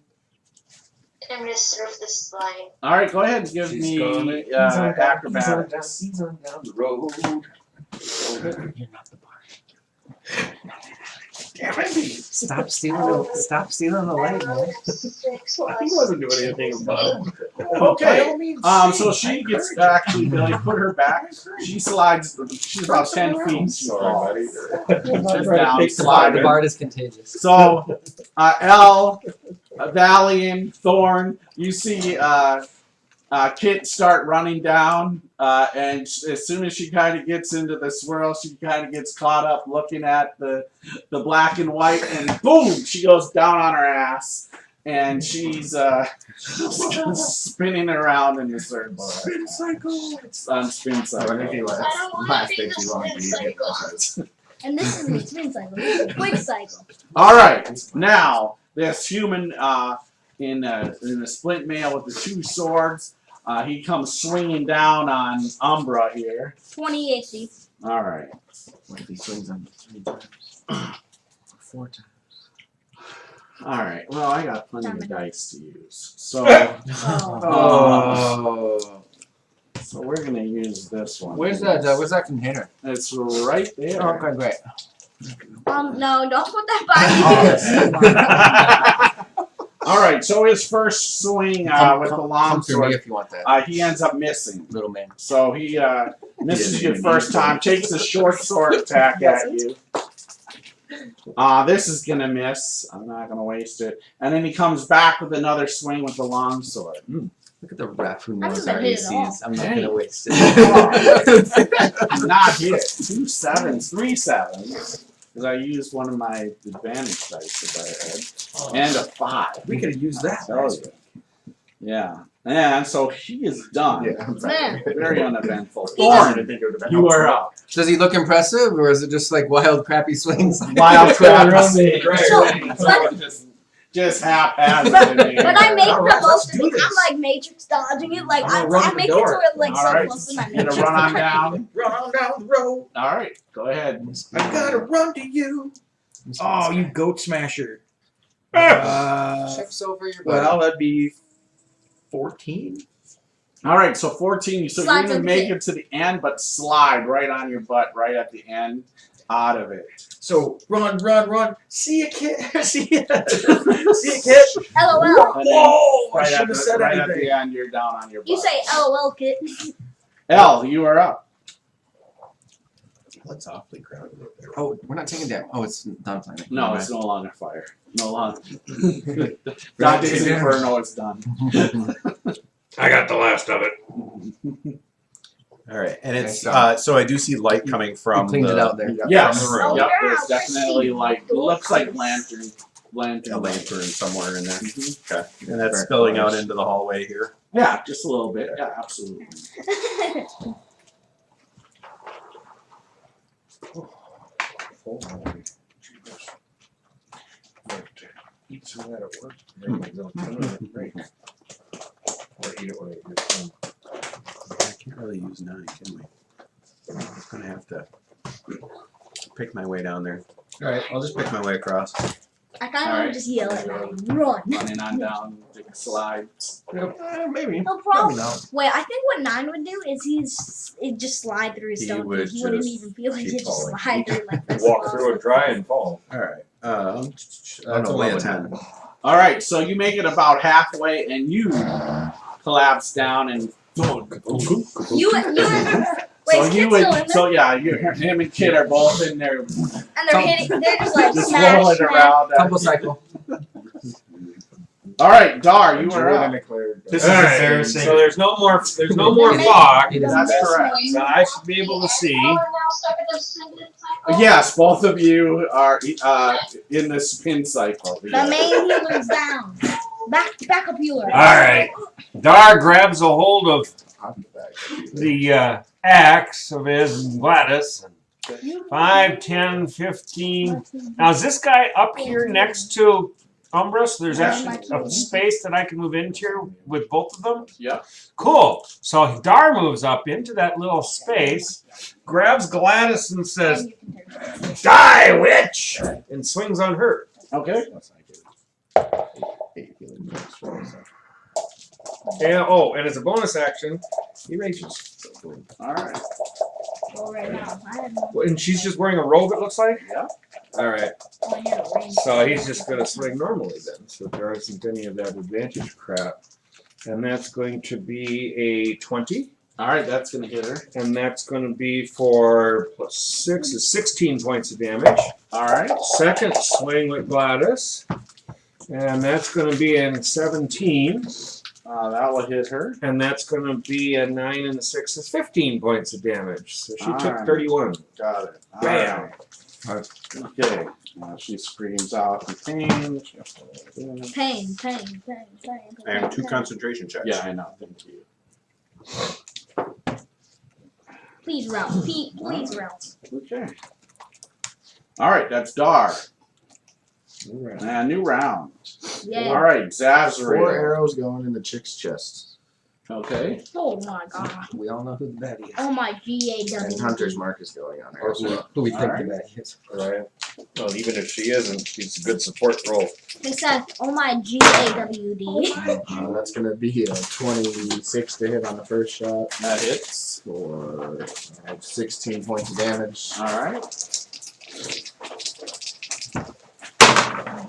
I'm gonna surf the slide. All right, go ahead and give She's me acrobatics. He's on down the road. You're not the bar. Damn it. Stop stealing the light, man. 6 He plus wasn't doing anything about it. Okay. So she gets actually Billy put her back. She slides. She's about 10 feet. She Sorry, falls. buddy. She's down, The sliding. bard is contagious. So, Elle, Valiant, Thorn, you see Kit start running down, and as soon as she kind of gets into the swirl, she kind of gets caught up looking at the black and white, and boom, she goes down on her ass, and she's spinning around in the circle. Spin cycle. Spin cycle. I don't want to be the spin cycle. And this isn't a spin cycle. This is a quick cycle. All right, now this human in a splint mail with the 2 swords, he comes swinging down on Umbra here. 20 AC. All right. What if he swings on 3 times? 4 times. All right. Well, I got plenty of dice to use, so Oh. so we're gonna use this one. Where's that container? It's right there. Okay, great. No, don't put that by me. All right. So his first swing with the long Come through me sword, if you want that, he ends up missing. little man. So he misses you the first time, takes a short sword attack at you. This is gonna miss. I'm not gonna waste it. And then he comes back with another swing with the long sword. Look at the ref who I knows haven't our hit it all. ACs. I'm not gonna waste it. Not hit. 2 7s, 3 7s. Because I used one of my advantage dice that I had. And a 5. We could have used that. Tell you. Yeah. And so he is done. Yeah. Man. Very uneventful. I Thorn, think it would have been you are helpful. up. Does he look impressive, or is it just like wild, crappy swings? Wild crap. So, Just haphazard. But I make Alright, the most of let's do it. I'm this. like Matrix dodging it. Like I'm I gonna run make the it to door. it like so Alright. close to my You're Matrix. gonna run on down. Run on down the road. All right, go ahead. I gotta run to you. Oh, you goat smasher. Chips over your butt. Well, that'd be 14. All right, so 14. So Slides you're on gonna the make it to the end, but slide right on your butt, right at the end, out of it. So run. See ya, kid. See ya, kid. LOL. And then Whoa! I right should at have said right at anything. the end, you're down on your butt. You say LOL, kid. L, you are up. That's awfully crowded up there. Oh, we're not taking down. Oh, it's done playing. No, it's no longer fire. No longer. Dante's Inferno is done. I got the last of it. All right, and it's Okay, so I do see light coming from cleaned the it out there. Yes. from the room. Yep, Oh, there's yeah, definitely like it looks like lantern A light. lantern somewhere in there. Mhm. Okay, and that's Very spilling out close. into the hallway here. Yeah, just a little bit. Yeah, absolutely. Eat some of that at work. Right. Or eat it when it gets done. I can't really use 9, can we? I'm gonna have to pick my way down there. All right, I'll just pick my way across. I kind of Alright. just yell at him, run. Running on down, take a slide. Maybe. No Probably problem. not. Wait, I think what 9 would do is it just slide through his He stone. would He wouldn't just even feel like keep he just falling. slide through like this. Walk through it dry and fall. All right, that's Oh, only a 10. All right, so you make it about halfway, and you collapse down, and You wait, so is you Kid still in would, so yeah, him and Kid are both in there, there? And they're hitting. They're just like just smash, rolling smash. around. Tumble cycle. All right, Dar, you are up. This is embarrassing. So there's no more fog. That's correct. So I should be able to see. Yes, both of you are in the spin cycle. The main healer's down. Back up healer. All right. Dar grabs a hold of the axe of his and Gladys. 5, 10, 15. Now, is this guy up here next to Umbra? So there's actually a space that I can move into with both of them? Yeah. Cool. So Dar moves up into that little space, grabs Gladys and says, "Die, witch!" and swings on her. Okay. Yeah, oh, and as a bonus action, he rages. All right. Well, right now, I have And she's just wearing a robe, it looks like? Yeah. All right. no idea what range. So he's just going to swing normally then. So there isn't any of that advantage crap. And that's going to be a 20. All right, that's gonna hit her. And that's going to be for +6 is 16 points of damage. All right. Second swing with Gladys. And that's going to be in 17. That will hit her. And that's going to be a 9 and a 6 is 15 points of damage. So she took Alright. 31. Got it. All Bam. right. Okay. She screams out in pain. Pain. I have 2 concentration checks. Yeah, I know. Thank you. Please round. Please round. Okay. All right, that's Dar. Alright. New round. Yeah. All right, 4 Zazrael. arrows going in the chick's chest. Okay. Oh my god. We all know who the baddie is. Oh my And GAW. Hunter's mark is going on her. Or who we think Alright. the baddie is. Right. Well, even if she isn't, she's a good support role. Hey Seth, oh my GAWD. That's going to be a 26 to hit on the first shot That hits. for 16 points of damage. All right.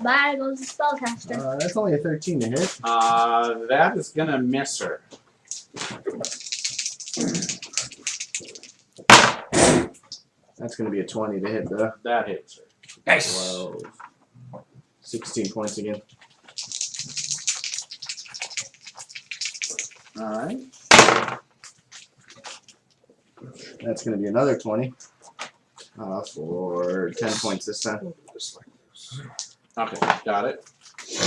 Bye goes the spellcaster. That's only a 13 to hit. That is gonna miss her. That's going to be a 20 to hit though. That hits her. Nice. 12. 16 points again. All right. That's going to be another 20 for 10 points this time. Okay, got it.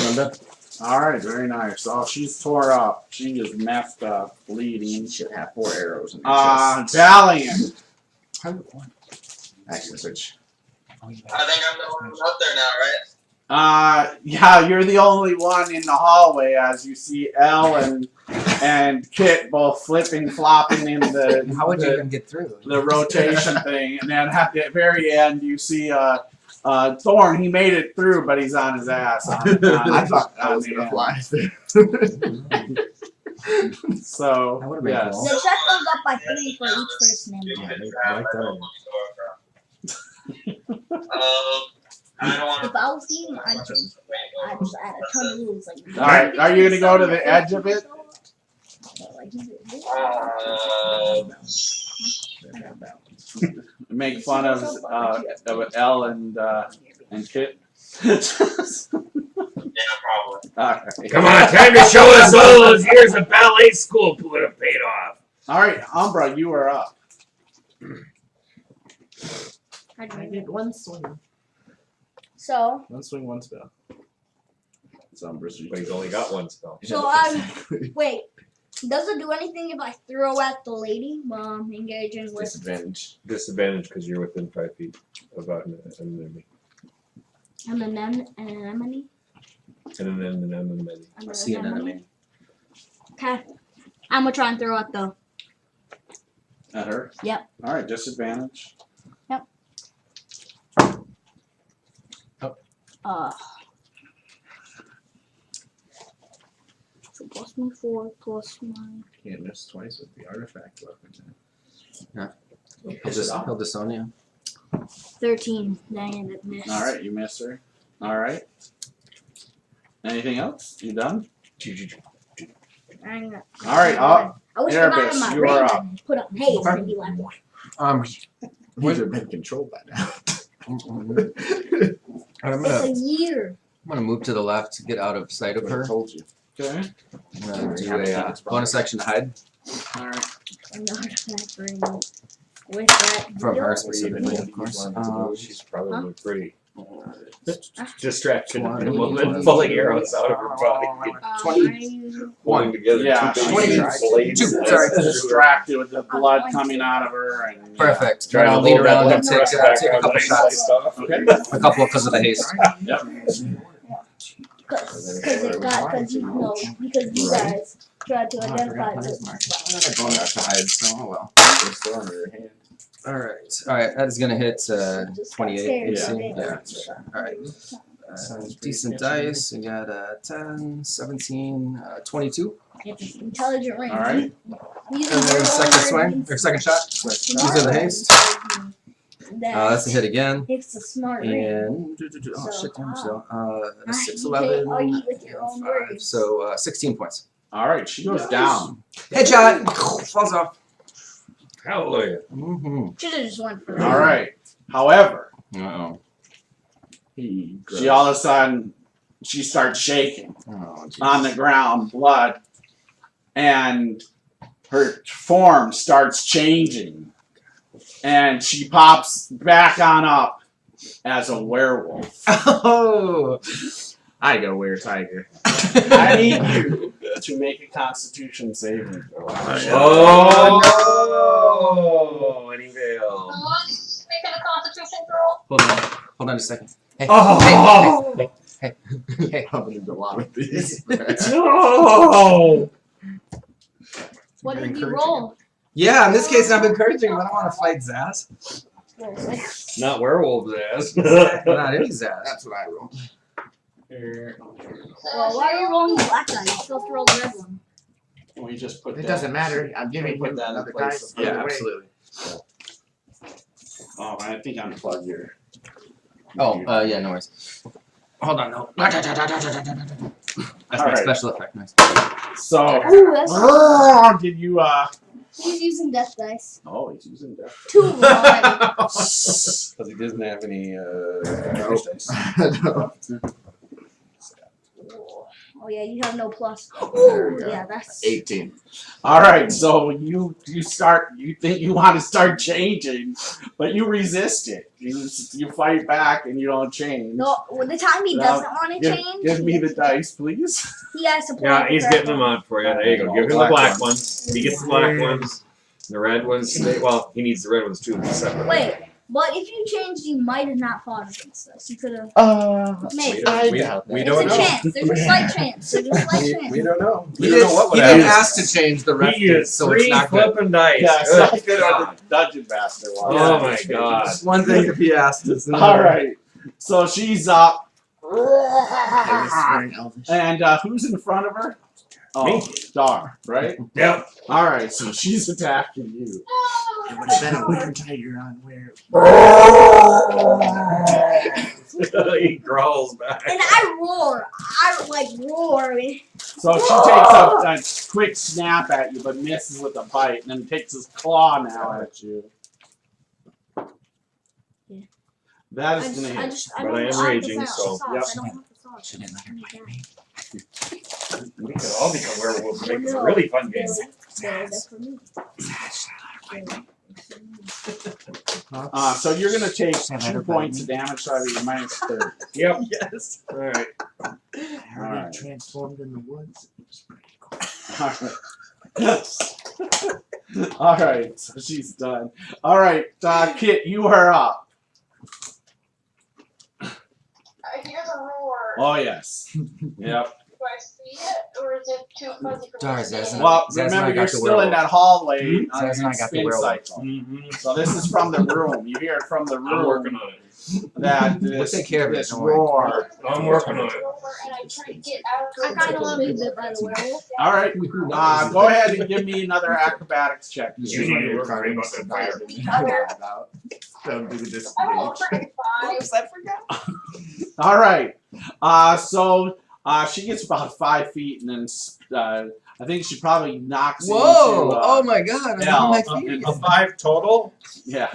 Remember? All right, very nice. Oh, she's tore up. She is messed up, bleeding. Should have 4 arrows in her chest. Valiant. Action switch. I think I'm the one up there now, right? Yeah, you're the only one in the hallway as you see Elle and Kit both flipping, flopping in the How would you even get through? the rotation thing, and then at the very end you see Thorn. He made it through, but he's on his ass. I thought I was going to fly through. So, That would've been yes. cool. The check goes up by 3 for each person in You there. can I like that. I don't want If I was you, I'd just add a ton of rules. Like, Alright, are you gonna go to the edge of it? Make fun of Elle and Kit? Yeah, probably. Alright. Come on, time to show us all those years of ballet school would have paid off. Alright, Umbra, you are up. I get one swing. So, One swing, one spell. It's Umbra's. But he's only got one spell. wait. Does it do anything if I throw at the lady while I'm engaging with? Disadvantage. Disadvantage because you're within 5 feet of an enemy. I'm an enemy. And an enemy. I'm I see an enemy. Okay. I'm gonna try and throw at the. At her? Yep. Alright, disadvantage. So plus my 4 plus my. Can't miss twice with the artifact weapon. He'll disown you. 13. Dang it, missed. Alright, you miss her. Alright. Anything else? You done? Alright, Alright, I wish Erebus, I got my you are ring up. and put up haste and be like, These have been controlled by now. I'm it's a gonna year. move to the left to get out of sight of her. told you. Okay. I'm gonna do a bonus action to hide Alright. And the artifact ring with that. from deal. her specifically, of course. She's probably pretty. Ah. Distraction of the 20, woman pulling arrows out of her body. Pulling together Yeah, two she's blades. Sorry. distracted with the blood coming out of her. And, Perfect. Trying Then to I'll lead hold that around and left take breast back a on couple the shots. stuff. Okay. A couple because of the haste. Yep. Because you guys tried to identify this. I got a bonus to hide, so oh well. They're still under her hand. Alright, that is gonna hit 28 AC. Yeah. Yeah. Alright. Decent dice. We got 10, 17, 22. It's an intelligent ring. Alright. And then second swing, or second shot. These are the haste. That's a hit again. It's a smart ring. And oh shit, damage though. Ah, 6, you 11, can't argue with your own 5. words. So 16 points. Alright, she goes down. Headshot. Falls off. Hallelujah. Mm-hmm. Should have just went for that. Alright. However, Uh-oh. she all of a sudden, she starts shaking Oh, geez. on the ground, blood, and her form starts changing. And she pops back on up as a werewolf. Oh. I go where's Tiger. I need you to make a Constitution saving throw. Oh, and he failed. Making a constitution throw. Hold on a second. Hey, Oh. hey. Probably a lot with these. No. What did you roll? Yeah, in this case, I'm encouraging him. I don't want to fight Zaz. Not werewolves ass. Not any Zaz. That's what I roll. Well, why are you rolling the black die? You're supposed to roll the red one. Can we just put It that? doesn't matter. I'm giving Put him that in another place. dice. Yeah, Either way. Absolutely. Oh, I think I unplugged your. Oh, yeah, no worries. Hold on, no. That's my Alright. special effect. Nice. So, Ooh, that's did you he's using death dice. Oh, he's using death. 2 of them already. Because he doesn't have any. No. Oh yeah, you have no plus. There Ooh, we go. yeah, that's 18. All right, so you think you want to start changing, but you resist it. You fight back and you don't change. no. Well, the time he Now, doesn't want to change, Give me the dice, please. he has to play. Yeah, the he's correct getting them one. on for you. There you go. Give him the black ones. He gets the black ones. The red ones stay. Well, he needs the red ones too. Separate. Wait, but if you changed, you might have not fought against us. You could have. Maybe. I We doubt that. don't There's a know. chance. There's a slight chance. There's a slight chance. We don't know. He We don't know what would didn't happen. ask to change the ref, He used so it's 3 not good. flipping dice. Yeah, Good so good on God. the Dungeon Master one. Oh my God. It's one thing if he asked us. All right, so she's up, Elvish. and who's in front of her? Oh, Me? Dar, right? Yep. All right, so she's attacking you. It would have been a weird tiger on where. He growls back. And I roar. I like roar. So she takes a quick snap at you, but misses with a bite, and then takes his claw now at you. Yeah. That is gonna hit. I But I am raging, so. Yep. Shouldn't let her bite me. We could all become werewolves and make this a really fun game. That's for me. So you're gonna take 2 points of damage, so you're minus 30. Yep. Yes. All right. I heard Alright. it transformed in the woods. It was pretty cool. All right, so she's done. All right, Kit, you are up. I hear the roar. Oh yes. Yep. Do I see it, or is it too fuzzy for me Darn, to see Zaz, it? Well, Zaz and I remember got you're the still in werewolf. that hallway on Zaz and your I got the spin werewolf. cycle. Mm-hmm. So this is from the room. You hear it from the I'm room working on it. that We'll this, take care of it, this don't worry. roar. I'm working on it. And I try to get out I kind of want to be bit by the werewolf. All right, go ahead and give me another acrobatics check. You need to work on about that fire. Don't do the I rolled disengage. pretty fine. All right. So she gets about 5 feet, and then I think she probably knocks Whoa! into. Oh my god! I'm L. on my feet. A 5 total? Yeah.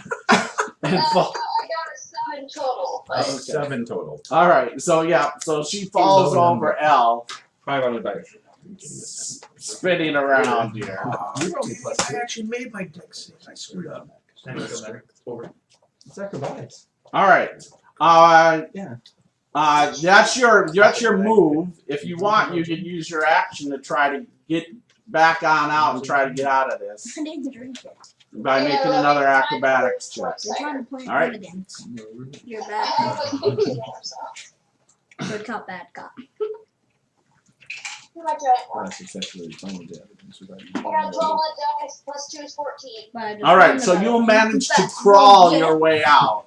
And I fall. got a 7 total. But 7 total. All right. So yeah. So she falls over L, 5 on the dice. spinning around here. You rolled me plus 2. I actually made my dex save. I screwed up. Over. It's acrobatics. All right. Yeah. That's your move. If you want, you can use your action to try to get back on out and try to get out of this I need to drink it. by making another acrobatics check. They're trying to play All right. evidence. You're I bad. have a cookie there, so. Good cop, bad cop. Who am I trying for? Successfully tunneled the evidence without I got 12 on dice, plus 2 is 14. But I just All right. learned So about you'll it. manage to That's crawl really your good. way out,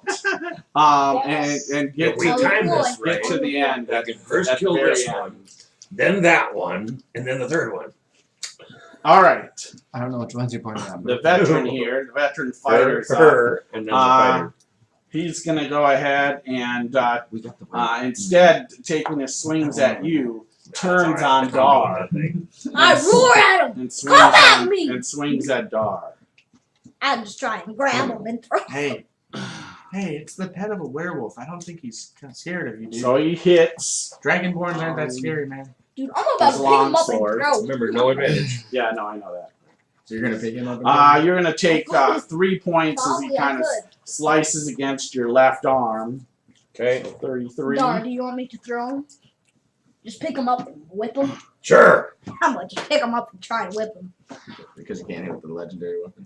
and get If we to Oh, time boy. this right, get to the end. I could first at the kill very this end. one, then that one, and then the third one. All right. I don't know which ones you're pointing at. The veteran here, the veteran fighter, Her, and then the fighter. he's gonna go ahead and We got the instead taking his swings at you, turns on Dar I roar at him. and swings Come at me! and swings at Dar. I just try and grab him and throw. Hey. Hey, it's the pet of a werewolf. I don't think he's kind of scared of you, dude. So he hits. Dragonborns aren't that scary, man. Dude, I'm about to pick him up and Longsword. throw. Remember, no advantage. Yeah, no, I know that. So you're gonna pick him up? You're gonna take 3 points as he Probably I kind of could. slices against your left arm. Okay. 33. Dar, do you want me to throw him? Just pick him up and whip him? Sure. I'm gonna just pick him up and try and whip him. Because you can't hit with the legendary weapon.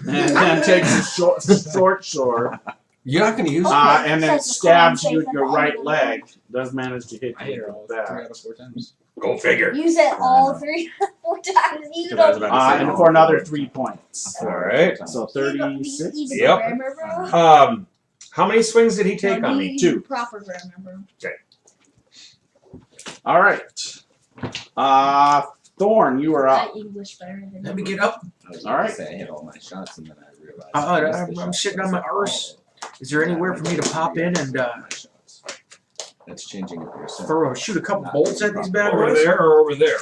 And then takes a short sword. You're not going to use it. And then Says the stabs clan you safe with your at the right end of the leg. Does manage to hit I hit you her all with 3 that. out of 4 times. Go figure. Use it all 4 times. You Because I was don't about to say And for another 3 points. All right. So you don't- 36. you Yep. grammar, bro? How many swings did he take No, on you me? use 2. Proper grammar, bro. All right. Thorn, you are up. That English better than Let me get up. I was All gonna right. say I hit all my shots and then I realized. I'm sitting on my arse. Is there anywhere for me to pop in and That's changing it yourself. shoot a couple bolts at these bad Over boys? there or over there?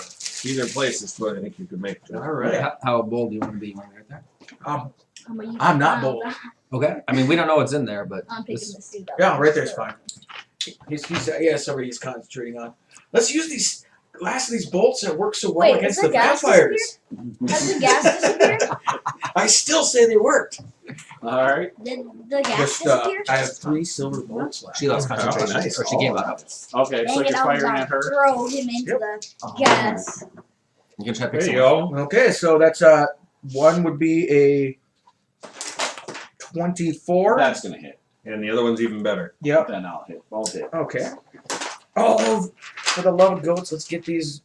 Either place is what I think you could make. All right. How bold do you want to be when you're right there? I'm not bold. Okay. I mean, we don't know what's in there, but I'm picking this dude up. Yeah, right there's fine. He's somebody he's concentrating on. Let's use these last of these bolts that work so well Wait, against has the the gas vampires. Has the gas disappeared? I still say they worked. All right. Did the gas Just disappear? I have 3 silver bolts left. she lost concentration. nice. Or she gave up. Okay, so Dang it, you're I was firing gonna at her. throw him into the gas. You can try to pick There you someone. go. Okay, so that's one would be a 24. That's going to hit. And the other one's even better. Yep. Then I'll hit. Both hit. Okay. Oh, for the love of goats, let's get these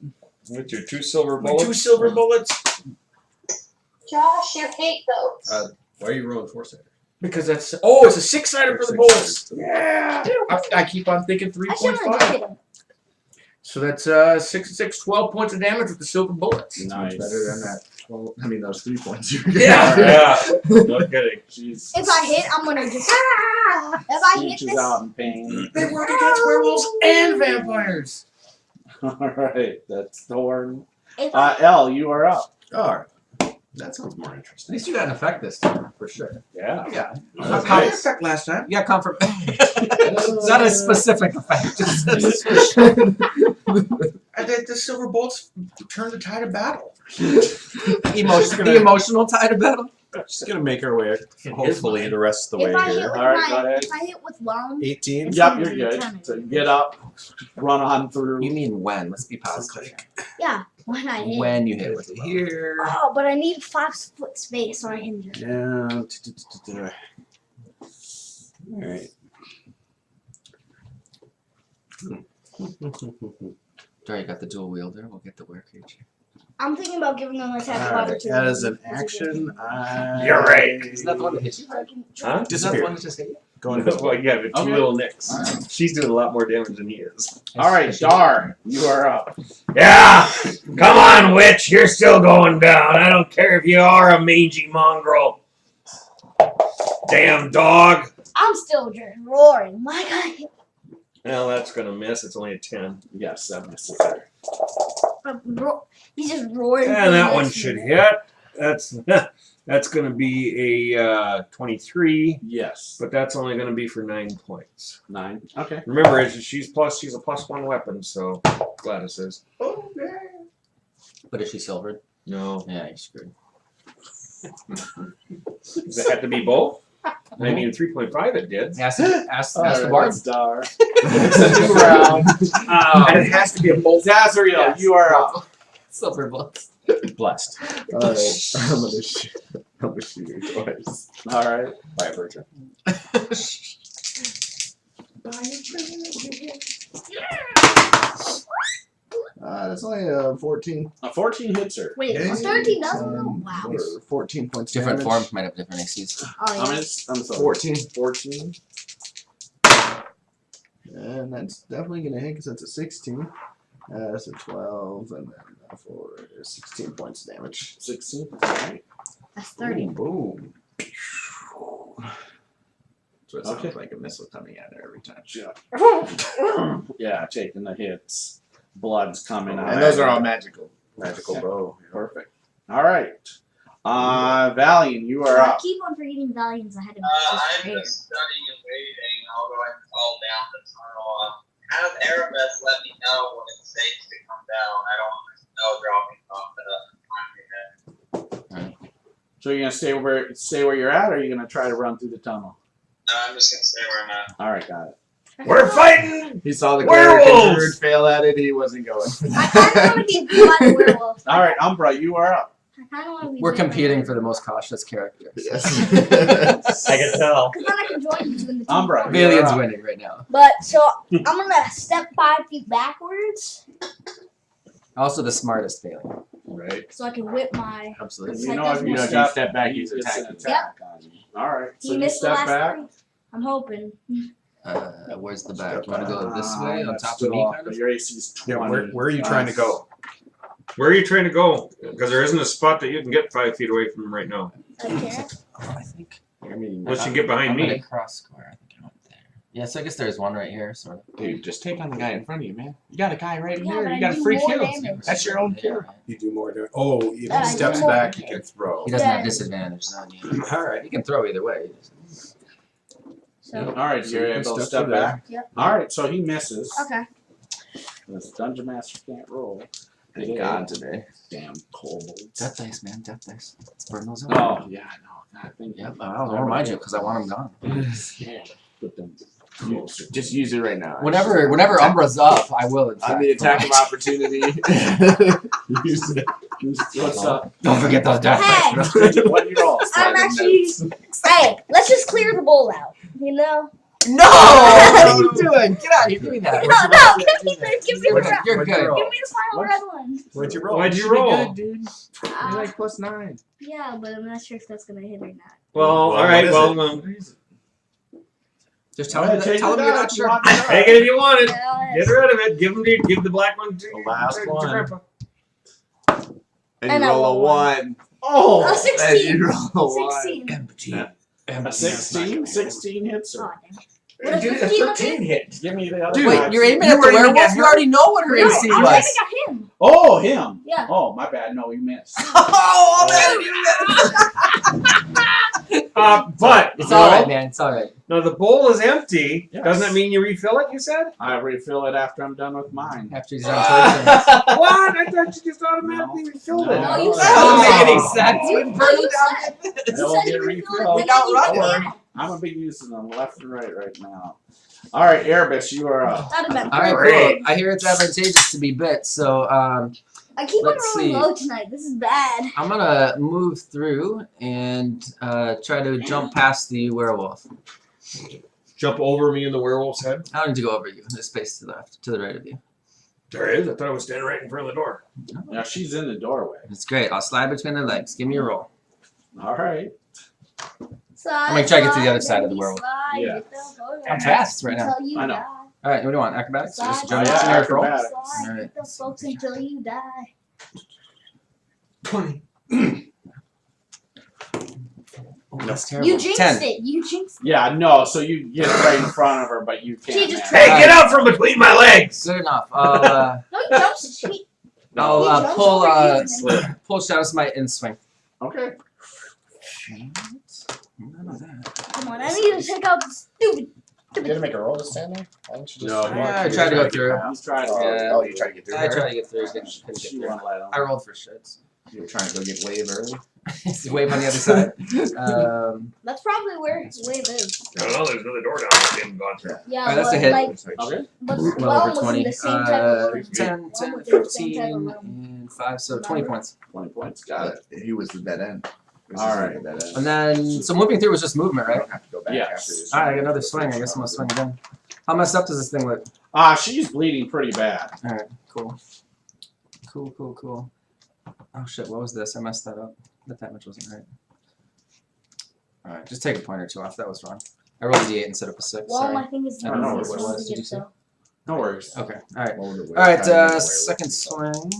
With your 2 silver my bullets. 2 silver bullets Josh, you hate goats. Why are you rolling 4-sided? because that's it's a 6-sided for the bullets. Yeah. I keep on thinking I should have 3.5. hit him. So that's 6 and 6, 12 points of damage with the silver bullets. Nice. Better than that. 12, I mean, those 3 points. Yeah. No kidding. She's If I hit, I'm gonna just. If I hit she's this, out in pain. They work against werewolves and vampires. All right, that's Thorn. if I, Elle, you are up. Alright. That sounds more At interesting. least you got an effect this time, for sure. Yeah. Yeah. How did it affect last time? You got comfort. Not a specific effect. Just The silver bolts turn the tide of battle. the emotional tide of battle. Just gonna make our way, hopefully, the rest of the way if I hit here. with All right, go ahead. if I hit with wound, 18. Yep, you're good. So get up, run on through. You mean when? Let's be positive. yeah, when I hit. When you hit with the here. Oh, but I need 5 foot space so I can just. Yeah. Alright. Sorry, you got the dual wielder. We'll get the were creature. I'm thinking about giving them an attack of Alright, opportunity. as an action, You're right. Isn't that the one that hit you? Huh? Isn't that the disappear. one that just hit you? Going Well, yeah, but two Okay. little nicks. She's doing a lot more damage than he is. All right, Dar, you are up. Yeah! Come on, witch! You're still going down. I don't care if you are a mangy mongrel. Damn dog. I'm still just roaring. My God. Well, that's gonna miss. It's only a 10. Yes, that misses her. He's just roaring. And that one should hit. That's gonna be a 23, Yes. but that's only gonna be for 9 points. 9. Okay. Remember, she's a +1 weapon, so Gladys is. But is she silvered? No. Yeah, you're screwed. Does it have to be both? I mean, 3.5 it did. Ask the bard. That's Dar. It's a new round. And it has to be a bolt. Zazriel, Yes. you are up. Silver bullets. blessed. Alright, I'm gonna shoot her twice. All right. By a virgin. That's only 14. A 14 hits her. Wait, Yeah. 13 doesn't know? Wow. Or 14 points Different damage. forms might have different ACs. Oh, yeah. I'm sorry. 14. 14. And that's definitely going to hit because that's a 16. That's a 12. And then 4 is 16 points of damage. 16. All right. That's 30. Boom. So it sounds Okay. like a missile coming at her every time. Yeah. Yeah, taking the hits. Blood's coming out. And those are all magical. Magical Yeah. bow. Perfect. All right. Valiant, you are I up. keep on forgetting Valiant's ahead of me. I'm It's just just studying and waiting. I'll go ahead and fall down the tunnel. Have Erebus let me know when it's safe to come down. I don't want to drop me off at a So you're gonna stay where you're at, or are you gonna try to run through the tunnel? No, I'm just gonna stay where I'm at. All right, got it. We're fighting! He saw the Werewolves! druid fail at it. He wasn't going. I kind of want to be beat by the werewolf. All right, Umbra, you are up. I kind of want to be We're beat by the competing for the most cautious character. Yes. I can tell. Because then I can join you in the team. Umbra. fight. Valiant's winning right now. But, so, I'm going to step 5 feet backwards Also the smartest Valiant. Right. so I can whip my... Absolutely. You know, if you If step back, he's It's an attacking. Yep. on you. All right, so He you missed the step last back. 3. I'm hoping. Where's the back? You want to go this way on That's top of still me, off, kind but of? your AC's 20. Yeah, where are you trying to go? Where are you trying to go? Because there isn't a spot that you can get 5 feet away from right now. Okay. Oh, I think. I mean, Unless you get behind I'm gonna me. cross square. I think I went there. Yeah, so I guess there's one right here, sort of. dude, just take on the guy in front of you, man. You got a guy right Yeah, here. but You I got do free more kills. damage. That's your own Yeah, kill. right. You do more damage. Oh, if I he do steps more back, he damage. can throw. He doesn't have Yeah. disadvantage on you. Alright. He can throw either way. So, All right, So you're you can able to step step to there. back. Yep. All right, so he misses. okay. This Dungeon Master can't roll. Thank God today. Damn kobolds. Death dice, man. Death dice. Let's burn those Oh, out. yeah, no. God, thank Yep, you. I'll remind you because I want him gone. Yeah, put them closer. Just use it right now. Whenever Umbra's up, I will. in On fact, the attack of provide. opportunity. Use it. What's up? Don't forget those death Hey! dice. What you roll? I'm actually... Hey, let's just clear the bowl out, you know? No! What are you doing? Get out of here. Give me that. No, give me the red. You're What'd you good. roll? Give me the final red one. What'd you roll? Why'd you Pretty roll? good, dude. You're like +9. Yeah, but I'm not sure if that's gonna hit or not. Well, Well, alright, what is well, it? Just tell him Take you're it not out, sure. you want it. Take it if you want it. Yes. Get rid of it. Give the black one to The last to one. Grandpa. And And you I roll a roll 1. Oh, Oh, And 16. you roll a 1. 16. a 16? 16 hits Oh, her. damn. What Dude, a a 15 13 hit. Give me the other Dude, Wait, die. you're aiming You at were the aiming werewolf? at You already know what her No, AC I was was. aiming at him. Oh, him. Yeah. Oh, my bad. No, you missed. Oh, man, you missed. But It's all right, man. It's all right. Now the bowl is empty. Yes. Doesn't that mean you refill it? You said. I refill it after I'm done with mine. After he's done torturing us. What? I thought you just automatically refilled it. No, you That doesn't make any Oh. sense. We burn them down. It You will said get you refilled refilled. it, We don't you run did it. that. I'm going to be using them left and right now. All right, Erebus, you are up. That'd have been All right, perfect. cool. I hear it's advantageous to be bit, so I keep on Let's rolling see. low tonight. This is bad. I'm gonna move through and try to jump past the werewolf. Jump over me in the werewolf's head. I don't need to go over you. There's space to the left, to the right of you. There is. I thought I was standing right in front of the door. Yeah, she's in the doorway. It's great. I'll slide between their legs. Give me a roll. All right. I'm gonna try to get to the other side of the world. Yeah. I'm fast right now. Until you I know. die. All right, what do you want? Acrobatics? Or just Slide, jump yeah, generic roll? acrobatics. slide, Alright. hit those folks until you die. 20. Oh, that's terrible. You jinxed 10. it. You jinxed it. Yeah, no, so you get right in front of her, but you can't. She just manage. Hey, get out from between my legs! Good enough. I'll No, he jumps. He I'll jumps pull over you and then- pull Shadow Smite and swing. Okay. None of that. Come on, I need to take out the stupid. You had to make a roll to stand there? Why didn't you just? No, Yeah, I tried to go through. He's trying Oh, to. Yeah. oh, you tried to get through I there? tried to get through. Couldn't get She through. won't let him. I rolled for shits. You were trying to go get wave early? It's wave on the other side. That's probably where his wave is. I don't know. There's another door down there we haven't gone through. Yeah, Alright, that's but a hit. like, Okay. but well one over was 20. in the same type of room. 10, One 10, was in the same type of 15, room. and 5, so 20 points. 20 points. Got it. He was the dead end. All right. Dead end. And then, so moving through was just movement, I right? don't have to go back Yes. after this. Alright, I got another swing. I guess I'm gonna swing again. How messed up does this thing look? She's bleeding pretty bad. Alright, cool. Cool. Oh shit, what was this? I messed that up. The damage wasn't right. Alright, just take a point or two off. That was wrong. I rolled a d8 instead of a 6. Well, Sorry. my thing is I don't know this what it one was. to Did get you say? though. No worries. Okay, alright. Roll the wave. Alright, Try to make a werewolf. second swing.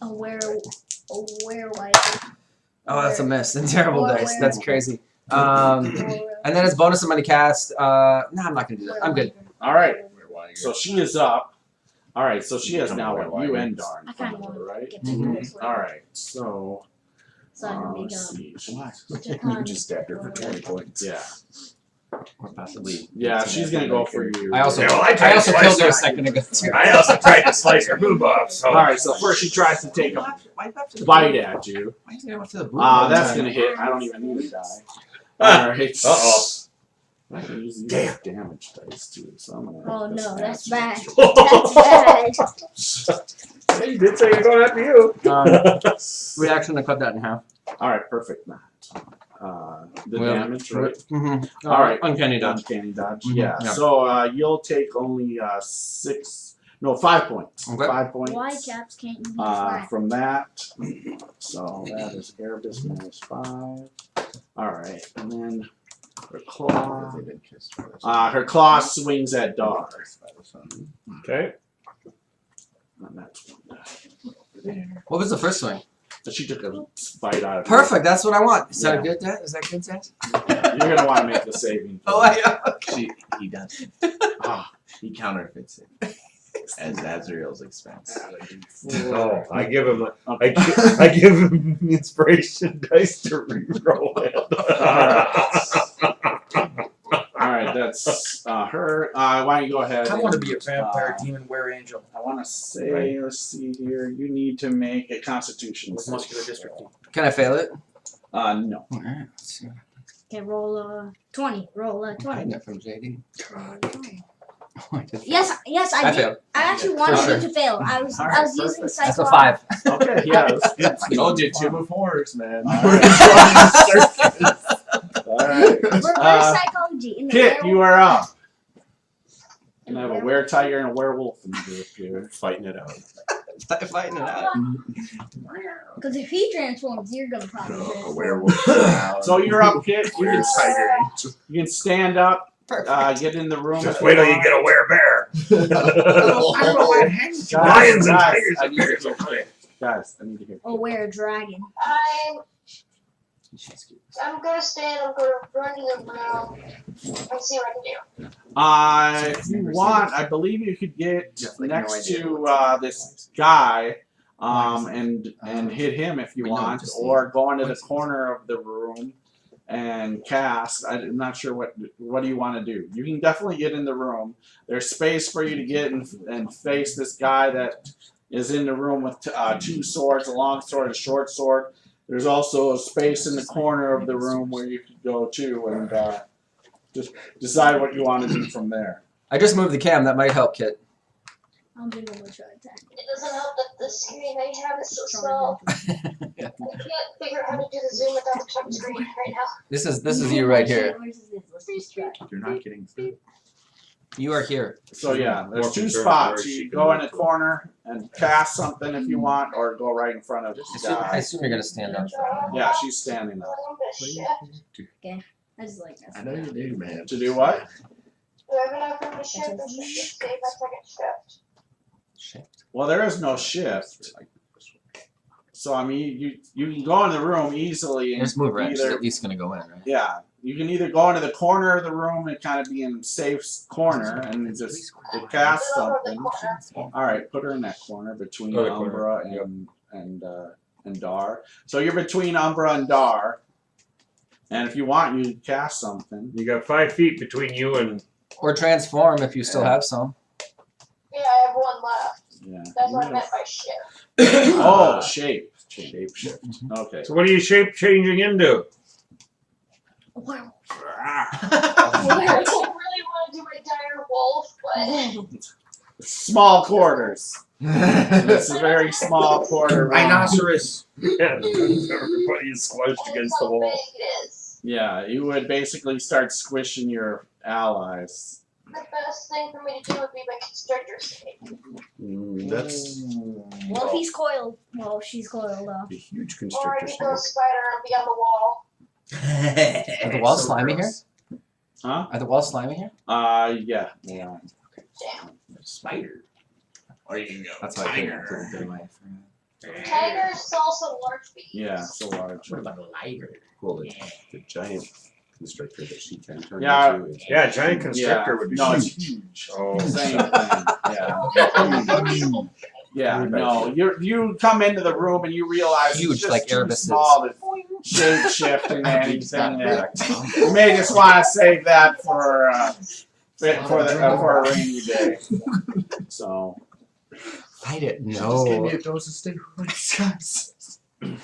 A werewolf. Oh, that's a miss. And terrible Or dice. That's werewolf. crazy. And then it's bonus of money cast. No, I'm not gonna do that. I'm good. All right. So she is up. All right. So she has now what? You and Darn. I kind of front of want her, to right? get to this one. All right. So. So I can make let's see. You just stabbed her for 20 points. Yeah. Or possibly. Yeah. She's gonna go for you. I also, Yeah, well, I I tried to also slice killed her her. a second ago too. I also tried to slice her boob off. So. All right. So first she tries to take a bite at you. Why is it going to the boob all the That's time? gonna hit. I don't even need to die. All right. Uh-oh. I can use these damage dice too. So I'm gonna. Oh hit this no, that's ass. bad. That's bad. You did say you're going after you. Reaction to cut that in half. All right. Perfect. Matt. The Well, damage, right? Mm-hmm. All right. Uncanny dodge. Uncanny dodge. Mhm, Yeah. yeah. So you'll take only 5 points. Okay. 5 points. Why caps can't you be flat? From that. So that is Erebus minus 5. All right, and then her claw. Her claw swings at Dar. Okay. And that's one die. There. What was the first swing? So she took a bite out of it. Perfect. That's what I want. Is that Yeah. a good death? Is that good death? You're gonna want to make the saving. Oh, yeah. He does. He counterfeits it as Azrael's expense. Oh, I give him. I give him inspiration dice to reroll it. All right, that's her. Why don't you go ahead? I want to be a and, vampire demon were angel. I want to say, let's see here. You need to make a Constitution With save. muscular dystrophy. Can I fail it? No. All right. Let's see. Okay, roll 20. Roll I'm 20. hiding it from JD. Oh, I did. Yes, I I did. failed. I actually wanted sure. you to fail. I was All right, using perfect. That's a psychology. 5. Okay, yeah. That's Told you, Tube of Horrors, man. All right. Reverse psychology. In the Kit, werewolf- you are up. in And the I have a werewolf- weretiger and a werewolf in the group here. Fighting it out. Fighting it out. Because if he transforms, you're gonna probably transform. Werewolf. So you're up, kid. You can, Tiger. you can stand up, get in the room. Just wait till you get a werebear. Lions and tigers and bears will play. Guys, I need to hear. Or wear a dragon. I'm gonna stand. I'm gonna run to the room and see what I can do. If you want, I believe you could get like next no idea to this guy, and hit him if you We know want, to see. or go into the corner of the room and cast. I'm not sure what do you want to do. You can definitely get in the room. There's space for you to get and face this guy that is in the room with two swords, a long sword, a short sword. There's also a space in the corner of the room where you could go to and just decide what you want to do from there. I just moved the cam. That might help, Kit. I don't think I'm gonna try attack. It doesn't help that the screen I have is so small. I can't figure out how to do the zoom without the touch screen right now. This is you right here. You're not getting through. You are here. So yeah, there's More two concerned spots. where You she go in can a corner and cast something if you want, or go right in front of this I guy. assume you're gonna stand up. Yeah, she's standing up. I just like that. I know you do, man. To do what? Do I have enough room to shift or should I just save my second shift? Well, there is no shift. So I mean, you can go in the room easily and Just move right. She's either at least gonna go in, right? yeah, you can either go into the corner of the room and kind of be in a safe corner and just cast something. All right, put her in that corner between Oh, the corner, Umbra and Dar. So you're between Umbra and Dar, and if you want, you can cast something. You got 5 feet between you and. Or transform if you still Yeah. have some. Yeah, I have one left. Yeah. That's what I meant by shift. Oh, shape. Shape shift. Okay. So what are you shape changing into? Wow. I don't really want to do my dire wolf, but Small quarters. It's a very small quarter. Rhinoceros. Yeah, everybody is squished that's against the how wall. big it is. Yeah, you would basically start squishing your allies. The best thing for me to do would be my constrictor snake. That's Well, if he's coiled. Well, she's coiled off. a huge Or I constrictor could go snake. spider and be on the wall. Are the walls slimy here? Huh? Are the walls slimy here? Yeah. Yeah. Spider. Or you can go That's why I tiger. couldn't put it away. Tiger is also large beast. Yeah, so large. What about a liger? Well, the giant constrictor that she can turn Yeah. into is Yeah, giant constrictor would be No, it's huge. huge. Oh. Same thing. Yeah. Yeah, no. You come into the room and you realize Huge, it's just like too Erebus is. small to shape shift into anything. You may just want to save that for a rainy day. So Fight it. Just gave me No. a dose of steroids, guys. I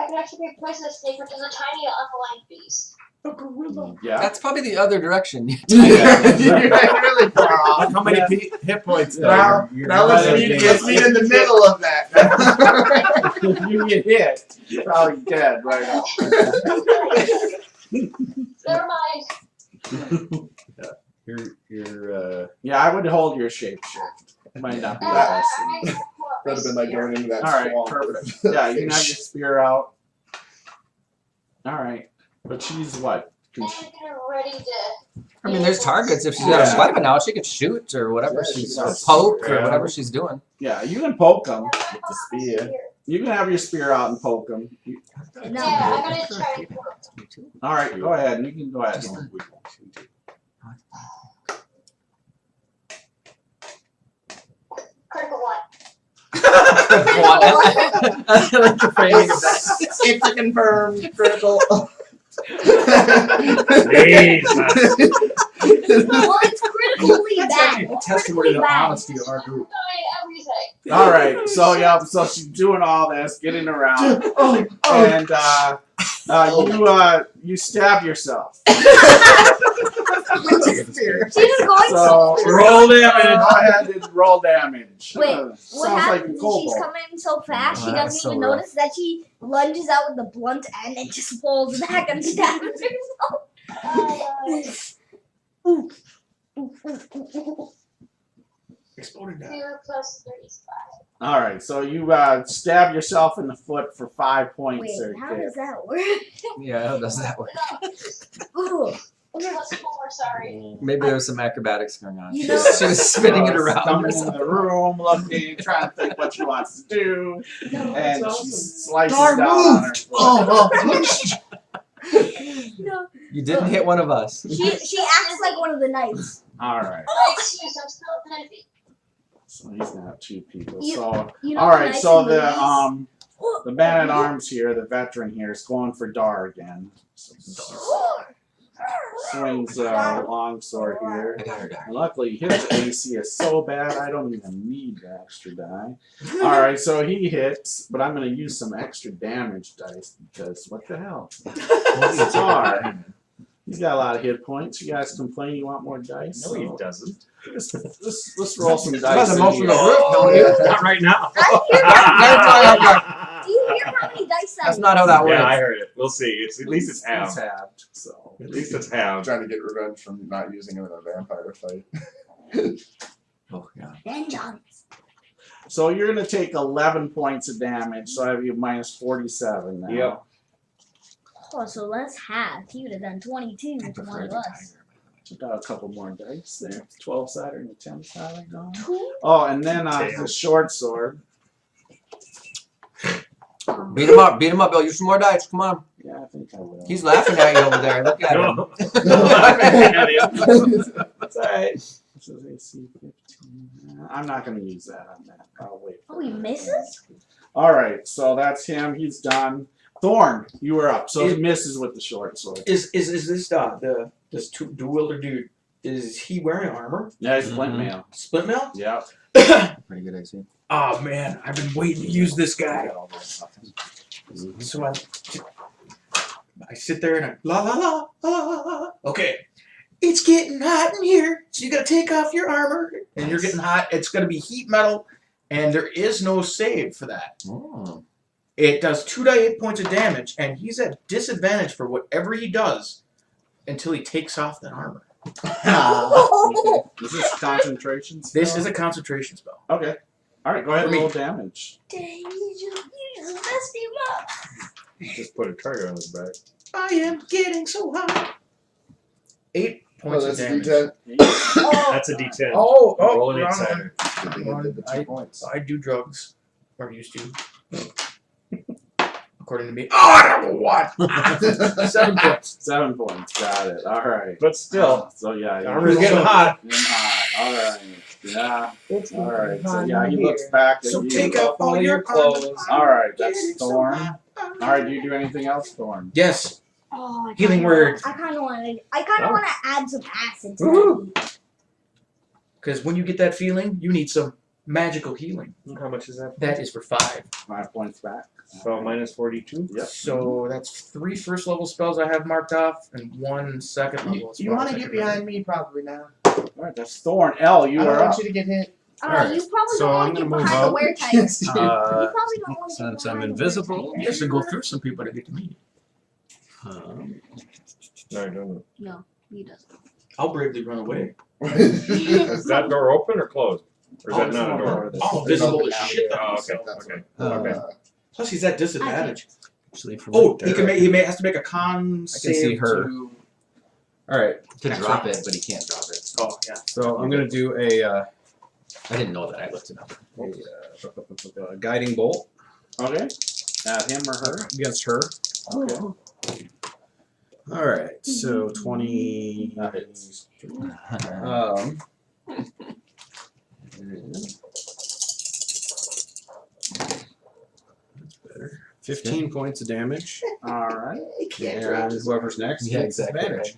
can actually be a poisonous snake, which is a tiny unaligned beast. A gorilla. yeah. That's probably the other direction. Yeah. You're really far off. How many hit points? Now, now let's meet in the middle of that. If you get hit, you're probably dead right now. Never mind. your Yeah, I would hold your shape shift. It might not be the best. That'd have been like going into that All right, swamp. perfect. Yeah, you can have your spear out. All right, but she's what? I'm getting ready to. I mean, there's targets. If she's got Yeah. a weapon out, she could shoot or whatever Yeah, she's, she or can poke or yeah. whatever she's doing. Yeah, you can poke them. With the spear. You can have your spear out and poke them. No. Yeah, I'm gonna try and poke him. All right, go ahead. You can go ahead. Critical one. I like the framing of that. It's a confirmed critical. Well, it's critically bad. It's Testimony critically to bad. honesty of our group. Everything. All right, so yeah, so she's doing all this, getting around, and you stab yourself. She was going So Roll damage. Go ahead and roll damage. Wait, Sounds what like happens a is kobold. she's coming so fast she Oh, doesn't that's so even rough. notice that she lunges out with the blunt end and just falls back and stabs herself. Exploded. die. 2 plus 3 is 5. All right, so you stab yourself in the foot for 5 points. Wait, there, how kid. does that work? Yeah, how does that work? Ooh. Plus 4, sorry. Maybe there was some acrobatics going on. You She know- was spinning it around. Coming or into something. the room, looking, trying to think what she wants to do, and she slices Dar down on her moved. foot. No. You didn't hit one of us. She acts like one of the knights. All right, Oh, excuse, I'm still at 10 feet. so he's gonna have 2 people. You- So You know all the right, knights so in movies? the man at arms here, the veteran here, is going for Dar again. Swings long sword here. I got her die. Luckily, his AC is so bad, I don't even need the extra die. Alright, so he hits, but I'm going to use some extra damage dice because what the hell? It's hard. He's got a lot of hit points. You guys complain you want more dice? No, he doesn't. Let's roll some dice. That's in most of here. the roof, don't you? Not right now. Do you hear how many dice that That's not how that works. Yeah, I heard it. We'll see. It's at least it's It's halved. halved, so. At least it's halved. Trying to get revenge from not using him in a vampire fight. Oh, yeah. Vengeance. So you're going to take 11 points of damage, so I have you minus 47 now. Yep. Oh, so let's half. He would have done 22 I with one prefer of the us. Got a couple more dice there. 12 sided and a 10 sided going. Two? Oh, and then Tail. the short sword. Beat him up, Bill. Use some more dice. Come on. Yeah, I think I will. He's laughing at you over there. Look at him. No. That's alright. This is AC 15. I'm not going to use that on that. I'll wait. Oh, he misses? Alright, so that's him. He's done. Thorn, you were up. So he misses with the short sword. Is this this dual wielder dude? Is he wearing armor? Yeah, he's flint mail. Split mail? Yeah. Pretty good AC. Oh man, I've been waiting to use this guy. So I sit there and I la la la la la la. Okay, it's getting hot in here, so you gotta take off your armor. And you're getting hot. It's gonna be heat metal, and there is no save for that. Oh. It does 2d8 points of damage, and he's at disadvantage for whatever he does until he takes off that armor. Okay. Is this concentration spell? This is a concentration spell. Okay. Alright, go ahead and For me. roll damage. Dang, you just messed him up. Just put a target on his back. I am getting so hot. 8 points of that's a damage. D10. That's a D10. Oh, Roll an wrong insider. You did the 2 points. one. I do drugs. Or used to. According to me. Oh, I don't know what. 7 points. 7 points. Got it. Alright. But still, So yeah. armor's getting hot. Getting hot. Alright. Yeah. It's Alright. So hot yeah, he in looks here. back at So you. take off all your clothes. Alright, that's Thorn. Alright, do you do anything else, Thorn? Yes. Oh, I Healing kinda word. I kind of want to. I kind of want to add some acid to Woohoo. that. Because when you get that feeling, you need some magical healing. How much is that? That is for 5. 5 points back. So minus 42? Yep. So that's 3 first level spells I have marked off and 1 second level spell. You want I to can get behind me probably now. Alright, that's Thorn. L, you I don't are want up. you to get hit. Alright, You probably so don't I'm want to gonna get move behind the up. wear tights. You probably don't want to Since get I'm behind the invisible, wear You have to go through some people to get to me. No, I don't. No, he doesn't. I'll bravely run away. Is that door open or closed? Or is that not a door? I'm invisible as shit. Oh, though. okay. Uh, Okay. Plus, he's at disadvantage. Actually, from Oh, right he there. has to make a con save. see her. To, Alright, Could Next drop round. it, but he can't drop it. oh yeah. so I'm going to do a, I didn't know that. I looked it up. a guiding bolt Okay. At him or her? against her. Okay. Alright, so 20. That's better. 15 points of damage. Alright. And whoever's next Yeah, gets exactly. advantage.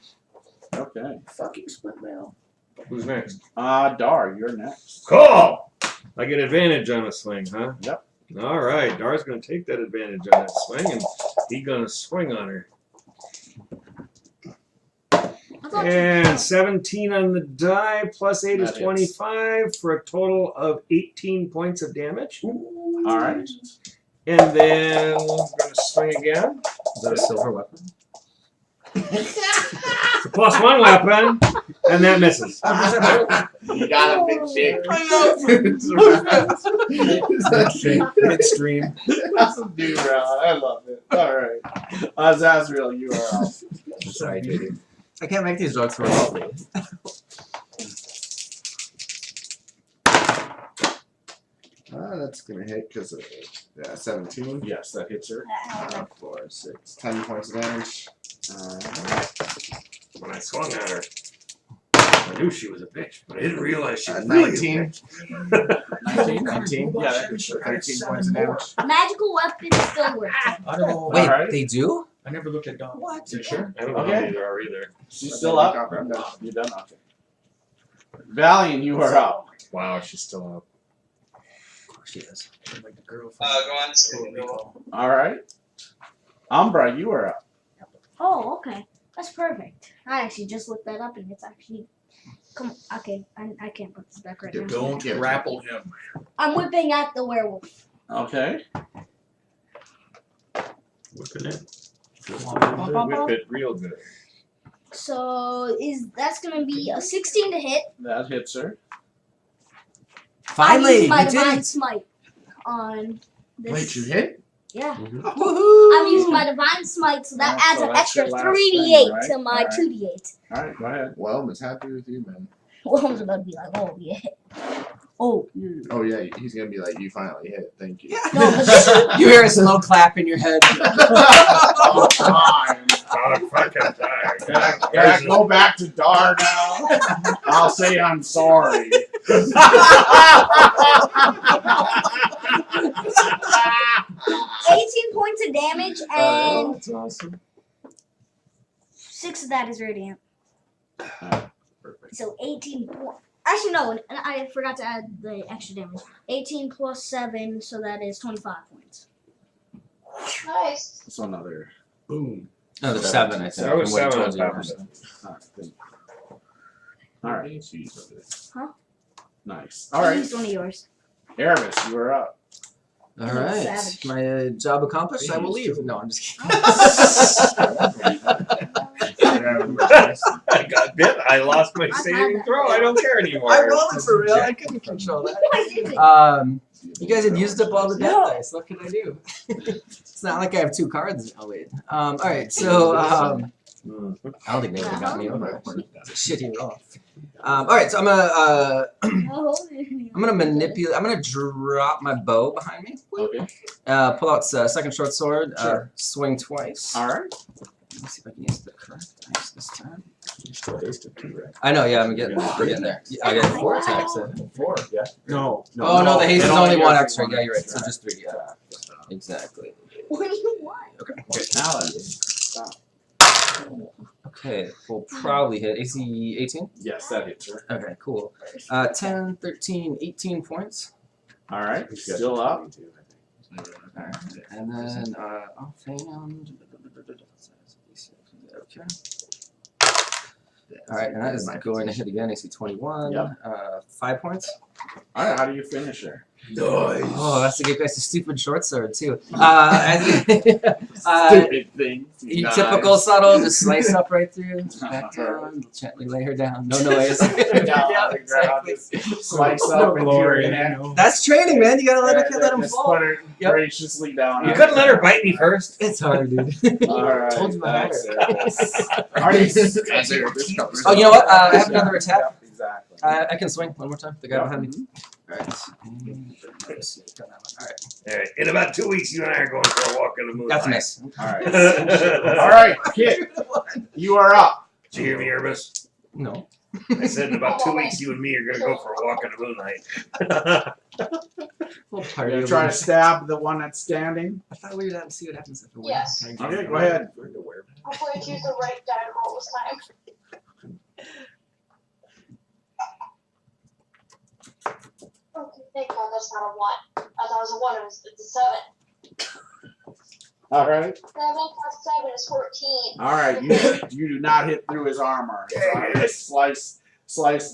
Okay. Fucking split mail. Who's next? Dar, you're next. Cool! I get advantage on a swing, huh? Yep. Alright, Dar's going to take that advantage on that swing, and he's going to swing on her. And 17 on the die, plus 8 is That hits. 25, for a total of 18 points of damage. Alright. And then I'm going to swing again. Is that a silver weapon? It's a +1 weapon. And that misses. You got a big dick. Midstream. That's a dude round. I love it. All right. Zazriel, you are up. Sorry, JD. I can't make these jokes remotely. That's gonna hit because of 17. Yes, that hits her. 4, 6, 10 points of damage. When I swung at her, I knew she was a bitch, but I didn't realize she was really a 19. bitch. 19. Yeah, that hits her. 13 points of damage. Magical weapons still work. I don't know. Wait, Alright. they do? I never looked at Dawn. What? You sure? I don't know Okay. who they are either. She's still up. You're done. Okay. Valiant, you are up. Wow, she's still up. She is. Like the girl Go on, Rico. All right. Umbra, you are up. Oh, okay. That's perfect. I actually just looked that up and it's actually. Come on. Okay, I can't put this back right now. Don't grapple him. I'm whipping at the werewolf. Okay. Whipping it. Bum, Whip it real good. So that's gonna be a 16 to hit. That hits her. Finally, I used my you did divine it. smite on this. Wait, you hit? Yeah. Woohoo! I'm using my divine smite, so that Alright, adds so an that's extra your last 3d8 thing, right? to my Alright. 2d8. All right, go ahead. Well, I'm happy with you, man. Well, I was about to be like, oh yeah. Oh. Yeah. Oh yeah, he's gonna be like, you finally hit. Thank you. No, but You hear a slow clap in your head. Oh, God. Oh, fucking die. Can I go back to Dar now? I'll say I'm sorry. 18 points of damage, and That's awesome. 6 of that is radiant. Perfect. So 18 points. Actually, no, and I forgot to add the extra damage. 18 plus 7, so that is 25 points. Nice. So another Boom. No, there's 7, I think. That was from what he 7 on told you. top of it. All right. So you go to this. Huh? Nice. All I right. used one of yours. Erebus, you are up. All right, Savage. my job accomplished. I will leave. No, I'm just kidding. I got bit. I lost my I've had saving that. throw. I don't care anymore. I rolled it for real. I couldn't control that. I did it. You guys had used up all the death No. dice. What could I do? It's not like I have 2 cards. Oh wait. All right. So I don't think they would have got me over. It's a shitty roll. All right. So I'm gonna manipulate. I'm gonna drop my bow behind me. Okay. Pull out second short sword. Swing twice. All right. Let me see if I can use the correct dice this time. You still aced it too, right? I know. Yeah, I'm getting there. I got 4 attacks. 4, yeah. No. Oh no, the haste it is only only 1 gives extra. one Yeah, you're right. extra. So just 3. Yeah. Exactly. What do you want? Okay. Now that is. Okay, we'll probably hit AC 18. Yes, that hits her. Okay, cool. 10, 13, 18 points. All right. He's got Still up. 22, I think. Alright, and then offhand. Okay. Alright, and that is going to hit again. AC 21. Yep. 5 points. All right. How do you finish her? Oh, that's a good question. Stupid short sword, too. Stupid things. You typical subtle, just slice up right through, back down, gently lay her down, no noise. Yeah, exactly. Slice up into your neck. That's training, man. You gotta let him Just fall. put her Yep. graciously down. You couldn't let her bite me first. It's hard, dude. All right. Told you my that's habit. it. Oh, you know what? I have another attack. Exactly. I can swing one more time. The guy Yeah. behind me. Alright. Alright. Alright, in about 2 weeks, you and I are going for a walk in the moonlight. That's a miss. All right. All right, Kit, you are up. Did you hear me, Erebus? No. I said in about 2 weeks, you and me are going to go for a walk in the moonlight. We'll You're party gonna over try to this. stab the one that's standing. I thought we would have to see what happens if it Yes. Okay, go ahead. Hopefully choose the right die roll this time. Okay, thank God that's not a 1. I thought it was a 1, it's a 7. All right. 7 plus 7 is 14. All right. You do not hit through his armor. Slice.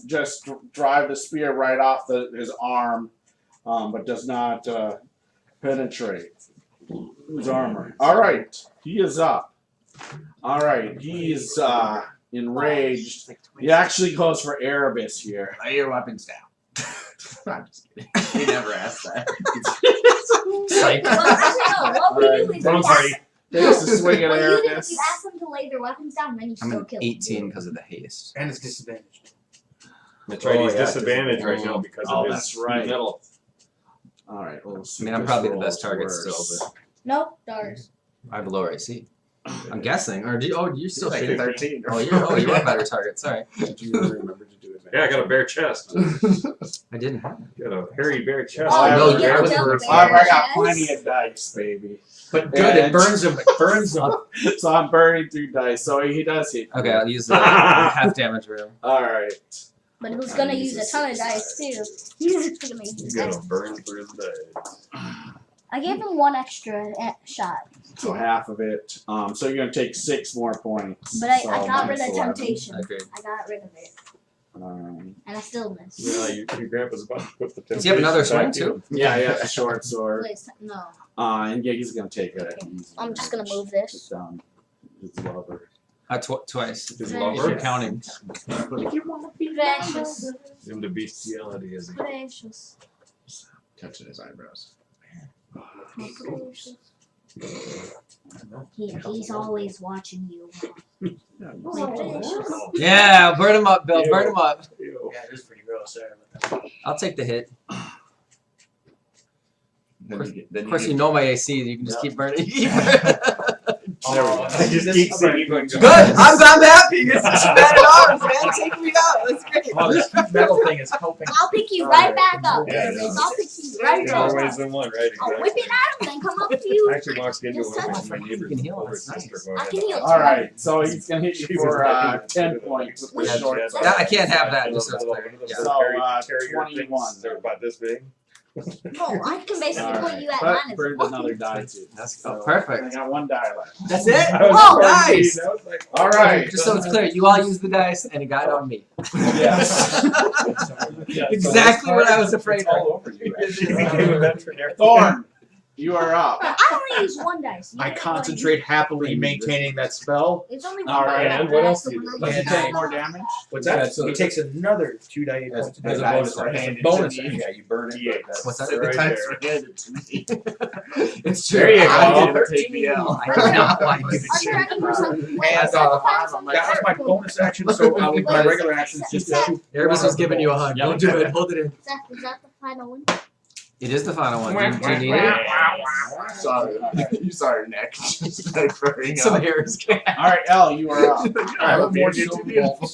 Just drive the spear right off his arm, but does not penetrate his armor. All right. He is up. All right. He's enraged, he actually goes for Erebus here. Lay your weapons down. I'm just kidding. He never asked that. Psych. Well, actually, no. What we do is Wrong party. Takes a swing at what you do is Erebus. you ask them to lay their weapons down, then you I'm still an kill them. 18 because of the haste. And it's disadvantaged. That's right. He's yeah, disadvantaged right now because Oh, of his that's right. metal. All right. Well, I mean, I'm probably the best target still, but Nope, Dars. I have a lower AC. I'm guessing. Or do you, you're still Like shooting. 13. Oh, you are better target. Sorry. Did you remember to do it? Yeah, I got a bare chest. I didn't have it. Got a hairy bare chest. Oh, no, you you get was double first. bear I got chest. plenty of dice, baby. But good, it And- burns them. It burns them. So I'm burning through dice. So he does hit. Okay, I'll use the half damage for him. All right. But he was gonna use a ton of dice too. He was gonna You use gotta extra. burn through the dice. I gave him one extra shot. So half of it. So you're gonna take 6 more points. But I So got rid minus of 11. temptation. Agreed. I got rid of it. Um, And I still missed. Yeah, your grandpa's about to put the Does he have another temptation swing back too? yeah, yeah, the short sword. Please, no. And yeah, he's gonna take it. I'm just gonna move this. Down his lover. Twice. His If lover. You're counting. If you wanna be precious, In. Into bestiality, is he? precious, Touching his eyebrows. precious. He's always watching you. Precious. Yeah, burn him up, Bill. Burn him up. Ew. Yeah, it is pretty gross. Sorry about that. I'll take the hit. Then you get, then Of course, you get- know my AC. You can just keep burning. I just keep singing. Good. I'm happy. It's better arms, man. Take me out. That's great. Oh, this metal thing is helping. I'll pick you right back up. Yeah, I'll pick you right In back more ways up. than one, right? I'll Exactly. whip it at him, then come up to you. I actually walked into Just one touch of my him. neighbor's You can heal, older that's sister nice. going I can out. heal. Alright, so he's gonna hit She you was for like, 10 points with the Yeah, short yeah, sword. I can't have that, One just of so those it's little clear. So, terrier 21. things. They're about this big. Oh, I can basically put you at But minus burned one. another die too. Oh, perfect. I got 1 die left. That's it? I was Oh, afraid, nice. that was like, Alright. Just so it's clear, you all used the dice and it got on me. Yes. Exactly what I was afraid It's all of. over you, actually. You became a veterinarian. Thorn, you are up. I only use one dice. You I get concentrate happily maintaining that spell. one. It's only one All die. right, and what else That's do the you one do? I Does he use. take more damage? What's that? Yeah, so- He takes another 2 die points. As a bonus bonus action. action. Bonus Yeah, action. you burn it. Yeah. What's that? The Right dice there. were handed to me. It's true. There you go. I get to take the L. I cannot like Are there any more something? Hands off. I'm like, That was my bonus action, so with my regular actions just to shoot. Erebus was giving you a hug. Don't do it. Hold it in. Is that the final one? It is the final one. Do you need it? sorry. You saw her neck. Just like burning Some up. hairs. Alright, L, you are up. I have more Beard to shield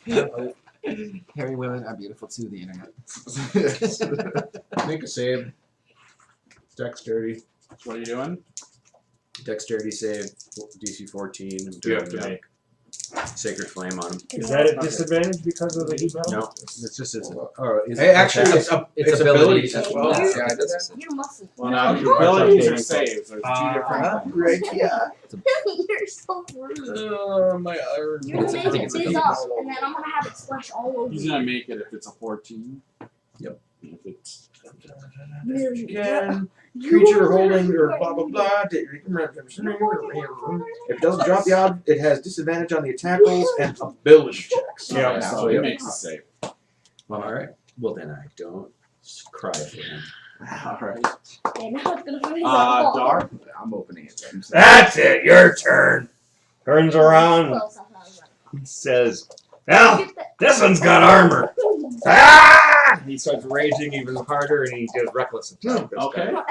do. Hairy women are beautiful too, the internet. Make a save. Dexterity. What are you doing? Dexterity save. DC 14. I'm You have doing, to make. Sacred Flame on him. Is that a disadvantage because of the heat metal? No, it's just it's. Oh, is Hey, actually, It's ability. as well. well. Yeah, I did that. Your muscle. Well, now, your abilities are saves. There's 2 different. Right, yeah. You're so rude. My other. You're gonna I make think it it's a fizz beat. up, and then I'm gonna have it splash all over He's you. gonna make it if it's a 14. Yep. If it's Really? Again, You creature are holding or right. blah blah blah. If it doesn't drop the odd, it has disadvantage on the attack rolls and ability checks. Yeah, so he makes a save. Well, all right. Well, then I don't cry for him. Alright. Okay, now it's gonna fizz up. Dark. I'm opening it. Then. That's it. Your turn. Turns around. Close, I thought I was right. Says, "Well, Get that- this one's got armor." Ah! And he starts raging even harder, and he does reckless attack. this Okay. time.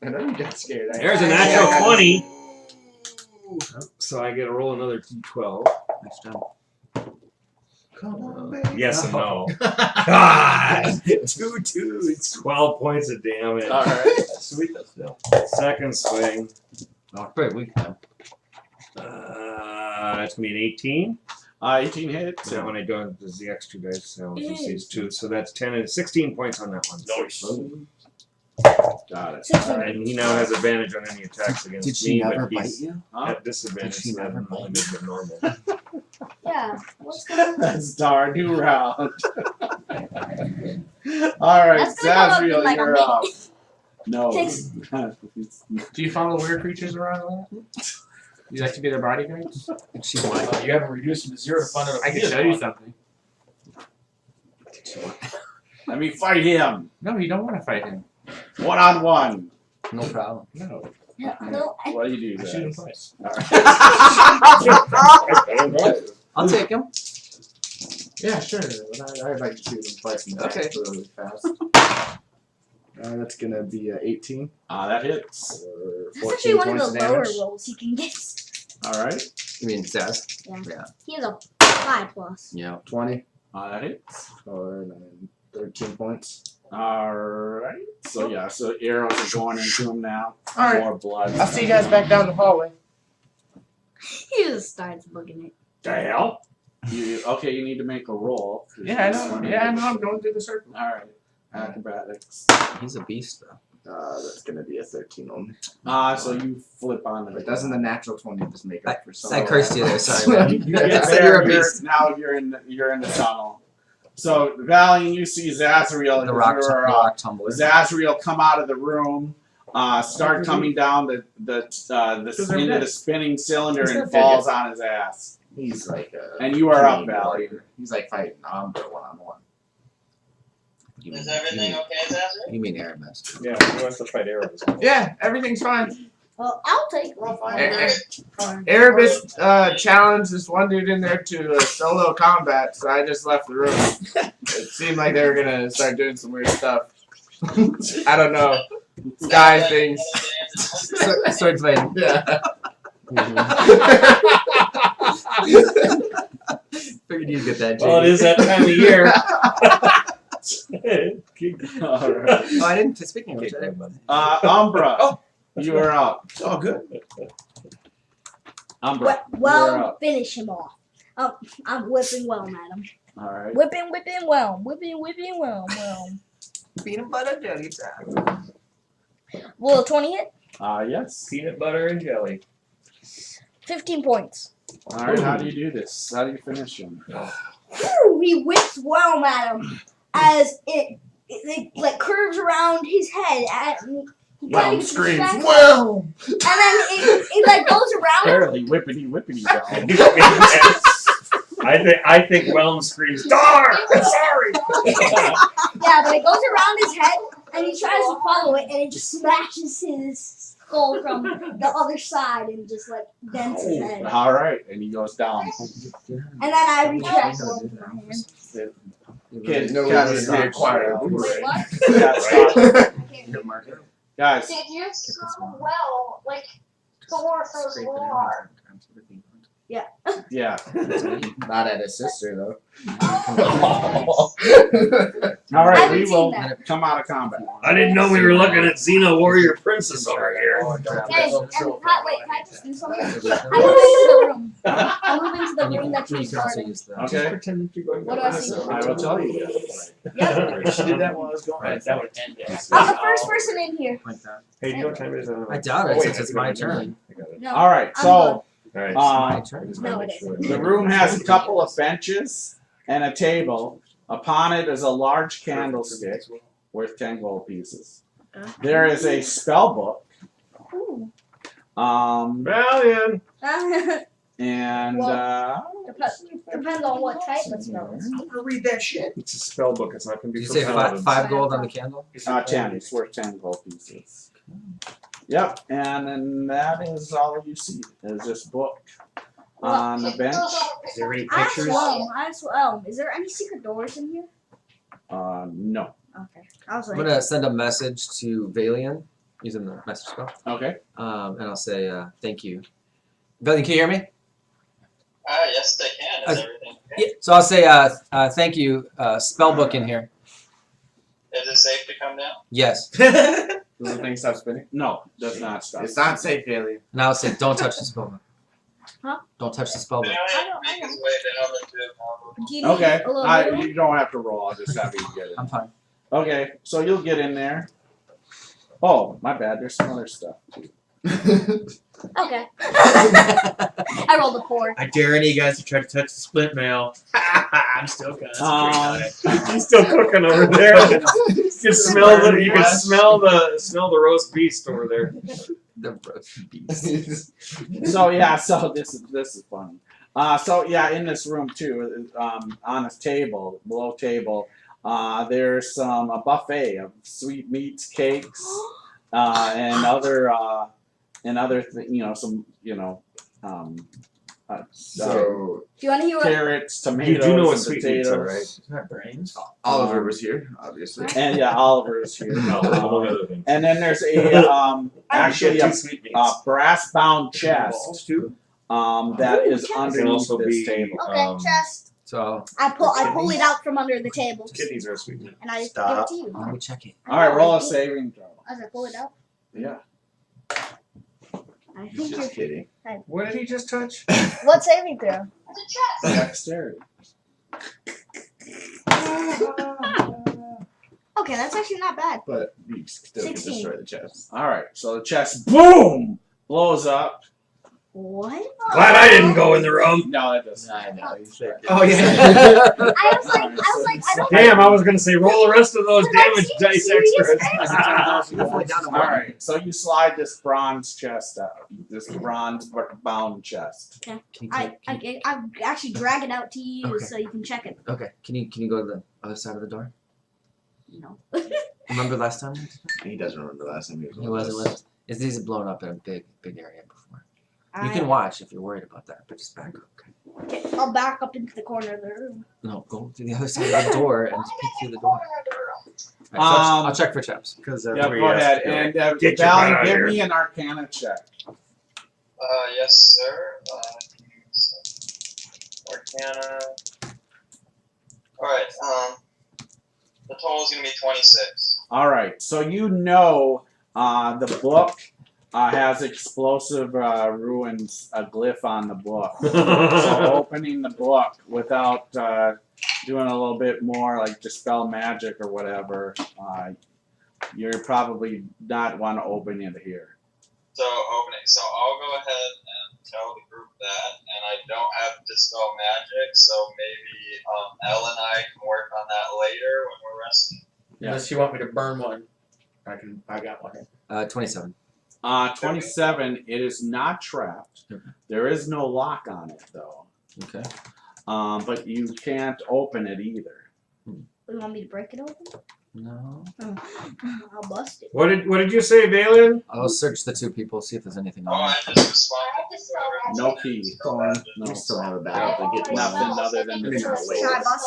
I know you got scared. There's a natural 20. So I get to roll another d12. Next time. Come on, baby. Yes and no. God! 2 twos. 12 points of damage. Alright. Sweet though still. Second swing. Oh, pretty weak though. That's going to be an 18. 18 hits. So when I do does the extra dice, so just these 2. So that's 10 and 16 points on that one. Nice. Got it. And he now has advantage on any attacks against Did she me, never but bite he's you? at disadvantage, Did she so that never only bite makes it normal. Yeah. What's going on? That's our new round. Alright, That's gonna come up in Zazriel, like a you're up. No. Takes- Do you follow weird creatures around a lot? You like to be their bodyguards? She might. You haven't reduced him to 0 to find out. I can show you something. Let me fight him. No, you don't want to fight him. 1-on-1. No problem. No. No, What do you do? I shoot him guys? twice. I'll take him. Yeah, sure. I'd like to shoot him twice in the back Okay. really fast. That's gonna be 18. That hits. that's actually one of the lower rolls he can get. Alright. You mean Zaz? Yeah. He has a 5+. Yeah. 20 That hits. or 13 points. Alright. So yeah, so arrows are going into him now. Alright. More blood. I'll see you guys back down the hallway. He just starts booking it. The hell? You need to make a roll. Yeah, I know. Yeah, I know. I'm going through the circle. Alright. Acrobatics. He's a beast, though. That's gonna be a 13 only. So you flip on it. But doesn't the natural 20 just make up for some? I cursed you there, sorry, man. You get So there, you're a beast. now you're in the tunnel. So Valiant, you see Zazriel. The rock tumbler. Zazriel come out of the room, start coming down into the spinning cylinder and falls on his ass. He's like And you are up, Valiant. He's like fighting Umbra 1-on-1. Is everything okay, Zazar? You mean Aramis? Yeah, he wants to fight arrows. Yeah, everything's fine. Well, I'll take it. Erebus challenged this one dude in there to solo combat, so I just left the room. It seemed like they were gonna start doing some weird stuff. I don't know. Sky things. Sword fighting. Yeah. Figured you'd get that, Well, it is that time of year. Alright. Oh, I didn't. Speaking of which, I didn't. Umbra. You are up. It's all good. Umbra. Well, finish him off. I'm whipping well, madam. Alright. Whipping well. Whipping well. Peanut butter jelly time. Will a 20 hit? Yes. Peanut butter and jelly. 15 points. Alright, how do you do this? How do you finish him? Whew, he whips well, madam, as it like curves around his head. And he kind of Screams. distracted. Well. And then it like goes around. Apparently whippity down. I think Whelm screams, "Darn! I'm sorry!" Yeah, but it goes around his head, and he tries to follow it, and it just smashes his skull from the other side and just like dents his head. Alright, and he goes down. And then I retract one from him. Kid, No cat reason to stop. acquire. Wait, what? Cat stop. Guys, Did you so well, like Thor so far? yeah. Not at his sister though. Alright, haven't we seen will that. come out of combat. I didn't know we were looking at Xena Warrior Princess over here. Hey, and can I just do something? I move into the room. I move into the room that she's guarding. Okay. What do I see? I will tell you. Yep. She did that while I was going. Right. That would end it. I'm the first person in here. Hey, do you know what time it is? I doubt it, since it's my turn. No. Alright, I'm so Alright. My turn. No, it isn't. the room has a couple of benches and a table. Upon it is a large candlestick worth 10 gold pieces. There is a spell book. Ooh. Valiant! And Depends on what type of spell. I'm gonna read that shit. It's a spell book. It's not going to Did be you for say paladins. five gold on the candle? 10. It's worth 10 gold pieces. Yep, and then that is all you see. Is this book on the bench. Is there any I asked pictures? is there any secret doors in here? No. Okay. I was I'm like, gonna send a message to Valian using the message spell. Okay. And I'll say thank you. Valian, can you hear me? Yes, they can. Is everything okay? Yeah. So I'll say thank you. Spell book in here. Is it safe to come down? Yes. Does the thing stop spinning? No, does not stop. It's not safe, Alien. And I'll say don't touch the spell book. Huh? Don't touch the spell book. Make his way down into do you need Okay. a little bit? You don't have to roll. I'll just have you get it. I'm fine. Okay, so you'll get in there. Oh, my bad. There's some other stuff too. Okay. I rolled a 4. I dare any of you guys to try to touch the split mail. I'm still concentrating on it. He's still cooking over there. You can smell the roast beast over there. The roast beast. So yeah, so this is funny. So yeah, in this room too, on this table, below table, there's a buffet of sweet meats, cakes, and other So Do you want to hear what? carrots, You tomatoes, do know what and sweet potatoes. meats are, right? Isn't that brains? Oliver was here, obviously. And yeah, Oliver's here. No, among other things. And then there's a actually You get a two sweet meats. brass bound chest Balls too. that Ooh, is chest. underneath also this be- table. Okay, chest. So I pull it out from under the table, Kidneys are a sweet meat. and I just Stop. give it to you. let me check it. All right, roll a saving throw. As I pull it out, Yeah. I He's think just you're. kidding. What did he just touch? What saving throw? Dexterity. Okay, that's actually not bad. But you still can 16. destroy the chest. All right, so the chest, boom, blows up. What? Glad I didn't go in the room. No, it doesn't. I know. You said Oh yeah. I was like, I don't. Damn, I was gonna say roll the rest of those But that damage seems dice serious. extras. All right, so you slide this bronze chest out, this bronze bound chest. Can you I actually drag it out to you Okay. so you can check it. okay. Can you go to the other side of the door? No. Remember last time? he doesn't remember the last time he was. He wasn't. These have blown up in a big area before. You can watch if you're worried about that, but just back up. Okay. Okay, I'll back up into the corner of the room. No, go to the other side of the door and just peek through the door. Alright, so I'll check for chaps. Because Yeah, go ahead. And Get your butt Valiant, out give here. me an Arcana check. Yes, sir. Arcana. Alright, the total is going to be 26. All right, so you know the book has explosive ruins, a glyph on the book. So opening the book without doing a little bit more like dispel magic or whatever, you're probably not want to open it here. So opening. So I'll go ahead and tell the group that, and I don't have dispel magic, so maybe Elle and I can work on that later when we're resting. Yeah. Unless you want me to burn one, I got one. 27. 27. It is not trapped. Okay. There is no lock on it though. Okay. But you can't open it either. You want me to break it open? No. I'll bust it. What did you say, Valian? I'll search the two people, see if there's anything Oh, on I it. just responded. No key. We still have a battle to get Nothing other than the Should I bust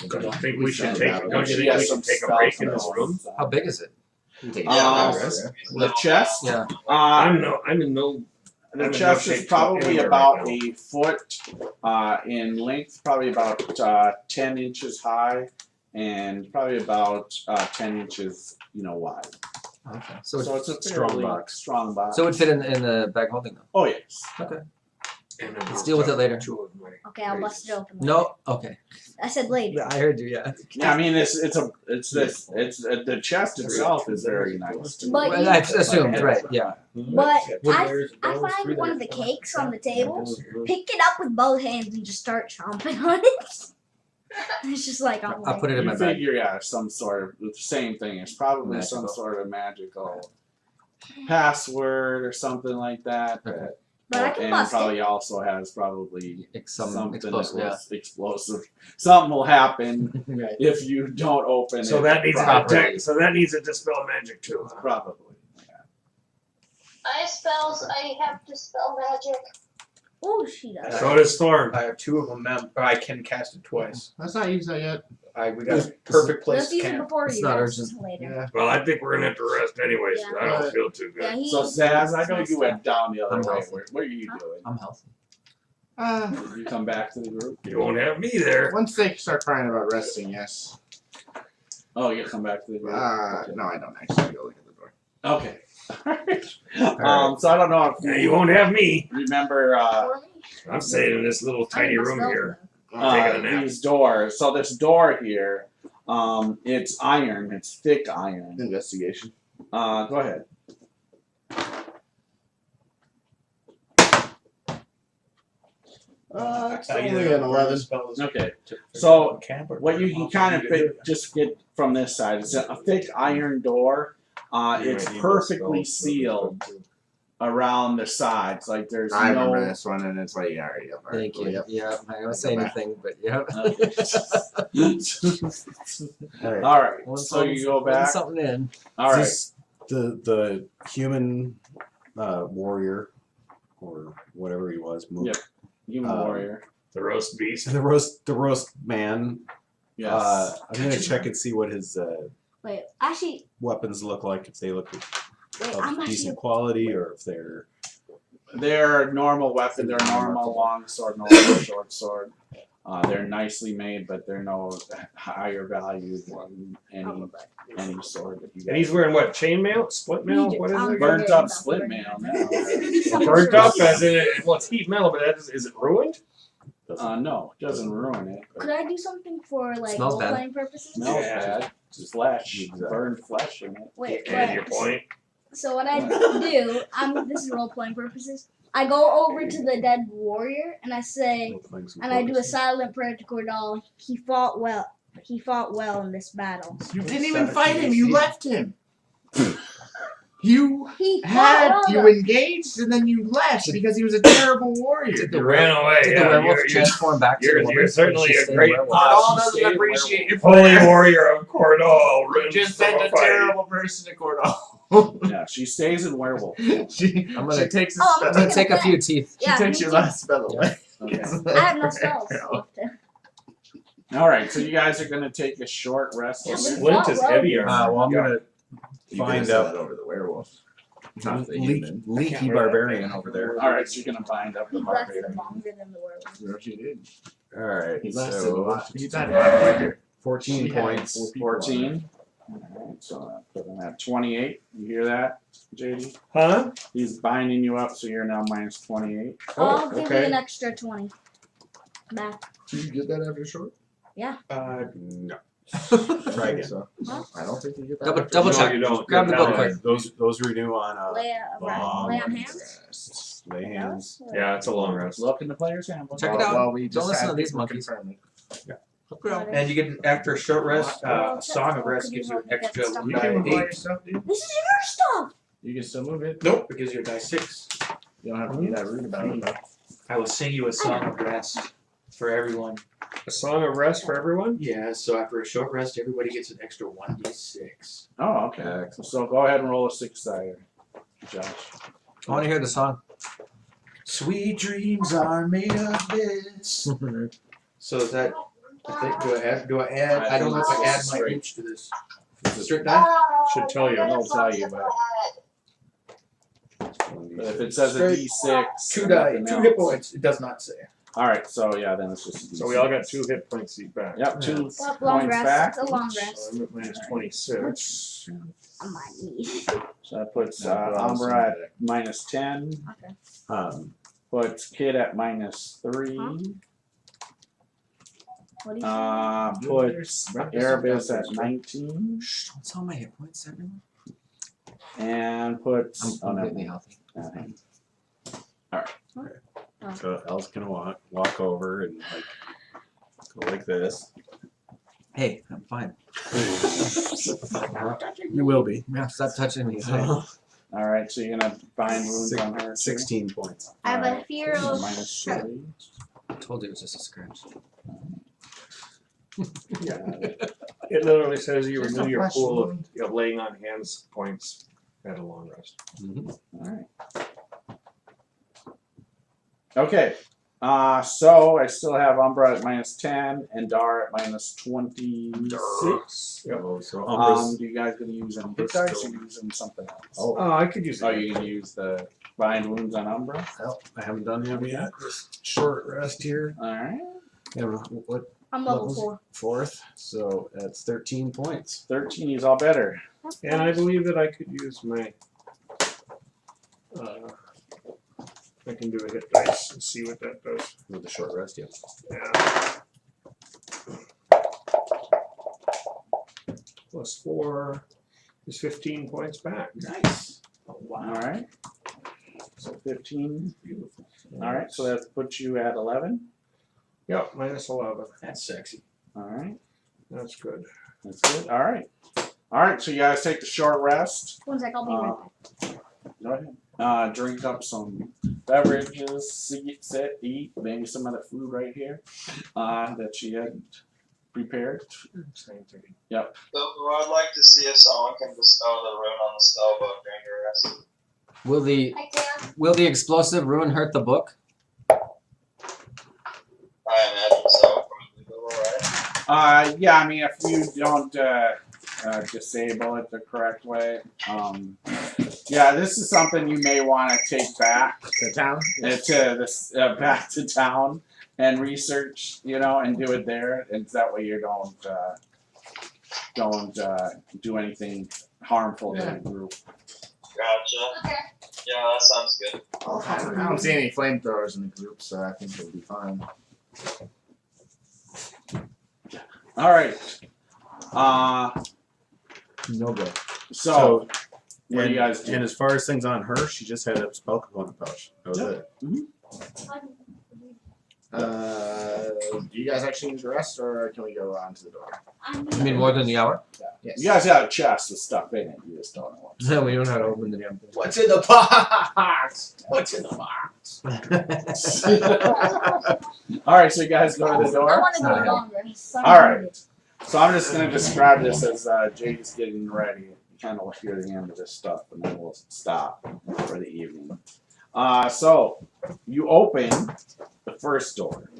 it? Don't think we should Yeah, take. Don't you think Yeah, we some should take a stuff break in and this all room? that. How big is it? The chest? Yeah. I'm in no. The I'm in chest no is shape probably anywhere about right now. a foot in length, probably about 10 inches high, and probably about 10 inches, wide. Okay. So it's a strong fairly box. strong box. So it would fit in the bag holding though. Oh yes. Okay. And then Let's deal with it later. two of my Okay, I'll bust it open. No. Okay. I said later. I heard you. Yeah. Yeah, I mean the chest itself is very nice. But Well, you- I assumed, right? Yeah. But I find one of the cakes on the table, pick it up with both hands and just start chomping on it. It's just like I'm I'll put it in my You bag. figure, some sort of the same thing. It's probably Magical. some sort of magical password or something like that. Okay. But I can and bust probably also has probably Some something explosive. that Yeah. was explosive. Something will happen Right. if you don't open So it. that needs Properly. so that needs a dispel magic too. Huh? Probably. I have dispel magic. Oh, she does. So does Thorn. I have two of them. I can cast it twice. Let's not use that yet. We got a perfect place Let's to use it camp. before It's you not rest urgent. later. Yeah. Well, I think we're gonna have to rest anyways. Yeah. I don't feel too Yeah, good. he, So Zaz, I know you went down the other I'm way. healthy. What are you doing? I'm healthy. You come back to the group? You won't have me there. Once they start crying about resting, yes. Oh, you come back to the group? Okay. No, I don't actually go look at the door. Okay. So I don't know if Yeah, you won't have me. remember I'm staying in this little tiny room here. Taking a nap. these doors. So this door here, it's iron. It's thick iron. Investigation. Go ahead. It's only an 11. Okay. So what you can kind of just get from this side is a thick iron door. It's perfectly sealed around the sides. Like there's I no. remember this one, and it's like, yeah, already up. Thank you. Yep. Yeah, I don't say anything, but yeah. All right. All right. One So you go putting back. something in. All right. Is this the human warrior or whatever he was? Yep. Human warrior. The roast beast. The roast man. Yes. I'm gonna check and see what his Wait, actually, weapons look like. If they look wait, of I'm actually. decent quality, or if they're They're normal weapon. They're normal long sword, normal short sword. They're nicely made, but they're no higher value than any sword that you And get. he's wearing what? Chainmail? Split mail? What is it? Burnt up split mail now. Burnt up as in it. Well, it's heat metal, but is it ruined? No, it doesn't ruin it. Could I do something for like Smells bad. role-playing purposes? Smells bad. It's flesh. Burned flesh in it. Wait, And your point. So what I do, this is role-playing purposes. I go over to the dead warrior and I say, and I do a silent prayer to Cordal. He fought well. He fought well in this battle. You didn't even fight him. You left him. You He had fought you well. engaged and then you left because he was a terrible warrior. You ran away. Did the Yeah, werewolf you're, transform back to the woman? you're certainly Did she a stay great werewolf? Cordal she doesn't stayed appreciate your holy prayer. warrior of Cordal. You just sent a terrible person to Cordal. Yeah, she stays in werewolf. she takes a Oh, spell. I'm gonna take a few teeth. She Yeah, takes me your too. last spell away. Okay. I have no spells left. All right, so you guys are gonna take a short rest. Yeah, here. Splint is heavier. well, I'm gonna You find could've said out that over the werewolf. Not the human. leaky barbarian over there. All right, so you're gonna bind up the He lasted barbarian. longer than the werewolf. Yes, you did. All right, He lasted a so lot. He died a lot quicker. 14 She had points. 4 people on 14. All right, so I put him at 28. You hear that, JD? Huh? He's binding you up, so you're now minus 28. I'll give you okay. an extra 20. Back. Did you get that after short? No. Try again. So. I don't think you get that. Double, after double No, check. you don't. Grab the book No. quick. Those renew on Lay long on rest. hands. Lay hands. Yeah, it's a long rest. Look in the player's handbook. Check it out. Well, we Don't just listen had to these people monkeys. confirm it. Look it up. And you get after a short rest, Song of Rest gives you an extra You You die can move all your 8. stuff, dude. This is your stuff. You can still move it. Nope, because you're die 6. You don't have to be that rude about it. I will sing you a Song of Rest for everyone. A song of rest for everyone? Yeah, so after a short rest, everybody gets an extra 1d6. Oh, okay. So go ahead and roll a 6-sider, Josh. I want to hear the song. Sweet dreams are made of this. So is that, do I add, I don't know if I add my inch to this. Straight die? Should tell you. It'll tell you, but if it says a D6, 2 die, 2 nothing hit else. points, it does not say. All right, so yeah, then it's just a D6. So we all got 2 hit points each back. Yep, 2 Yep, long points rest. back. It's a long So rest. I'm at minus 26. I might need. So that puts Yeah, but also- Umbra at minus 10. Okay. Puts Kid at minus 3. Huh? What do you Puts Erebus at 19. Shh, don't tell my hit points, everyone. And puts. I'm Oh, no. completely healthy. So Elle's gonna walk over and like go like this. Hey, I'm fine. You will be. Yeah, stop touching me. All right, so you're gonna bind wounds on her. too? 16 points. I have a Alright, fear so of. minus 3. I told you it was just a scratch. Yeah. It literally says you Just a renew your flesh pool wound. of laying on hands points at a long rest. All right. Okay. So I still have Umbra at minus 10 and Dar at minus 26. Yep. So Umbra's Do you guys gonna use any hit dice or you using something else? Oh, I could use Oh, it. you gonna use the bind wounds on Umbra? I haven't done him yet. Just short rest here. All right. Yeah, what I'm level levels? 4. Fourth, so that's 13 points. 13 is all better. And I believe that I could use my. I can do a hit dice and see what that does. With the short rest, yeah. Yeah. Plus 4 is 15 points back. Nice. Oh, All right. So 15. All right. So that puts you at 11. Yep, minus 11. That's sexy. All right. That's good. That's good. All right. All right. So you guys take the short rest. 1 sec, I'll be right back. Go ahead. drink up some beverages, sit, eat, maybe some of the food right here that she had prepared. Yep. So I'd like to see if someone can bestow the rune on the spellbook during your rest. Will the explosive rune hurt the book? I imagine so. Alright. Yeah, I mean, if you don't disable it the correct way, yeah, this is something you may want to take back to town, back to town and research, and do it there, and that way you don't do anything harmful to the group. Gotcha. Okay. Yeah, that sounds good. I don't see any flamethrowers in the group, so I think it'll be fine. All right. No go. So what do you guys do? And as far as things on her, she just had a spell component pouch. That was it. Do you guys actually need to rest, or can we go on to the door? You mean more than the hour? Yeah. Yes. You guys have a chest with stuff in it. You just don't know what. No, we don't know how to open the damn thing. What's in the box? What's in the box? All right, so you guys go to the door. I want to go longer. All right. So I'm just going to describe this as Jade's getting ready. You kind of hear the end of this stuff, and then we'll stop for the evening. So you open the first door.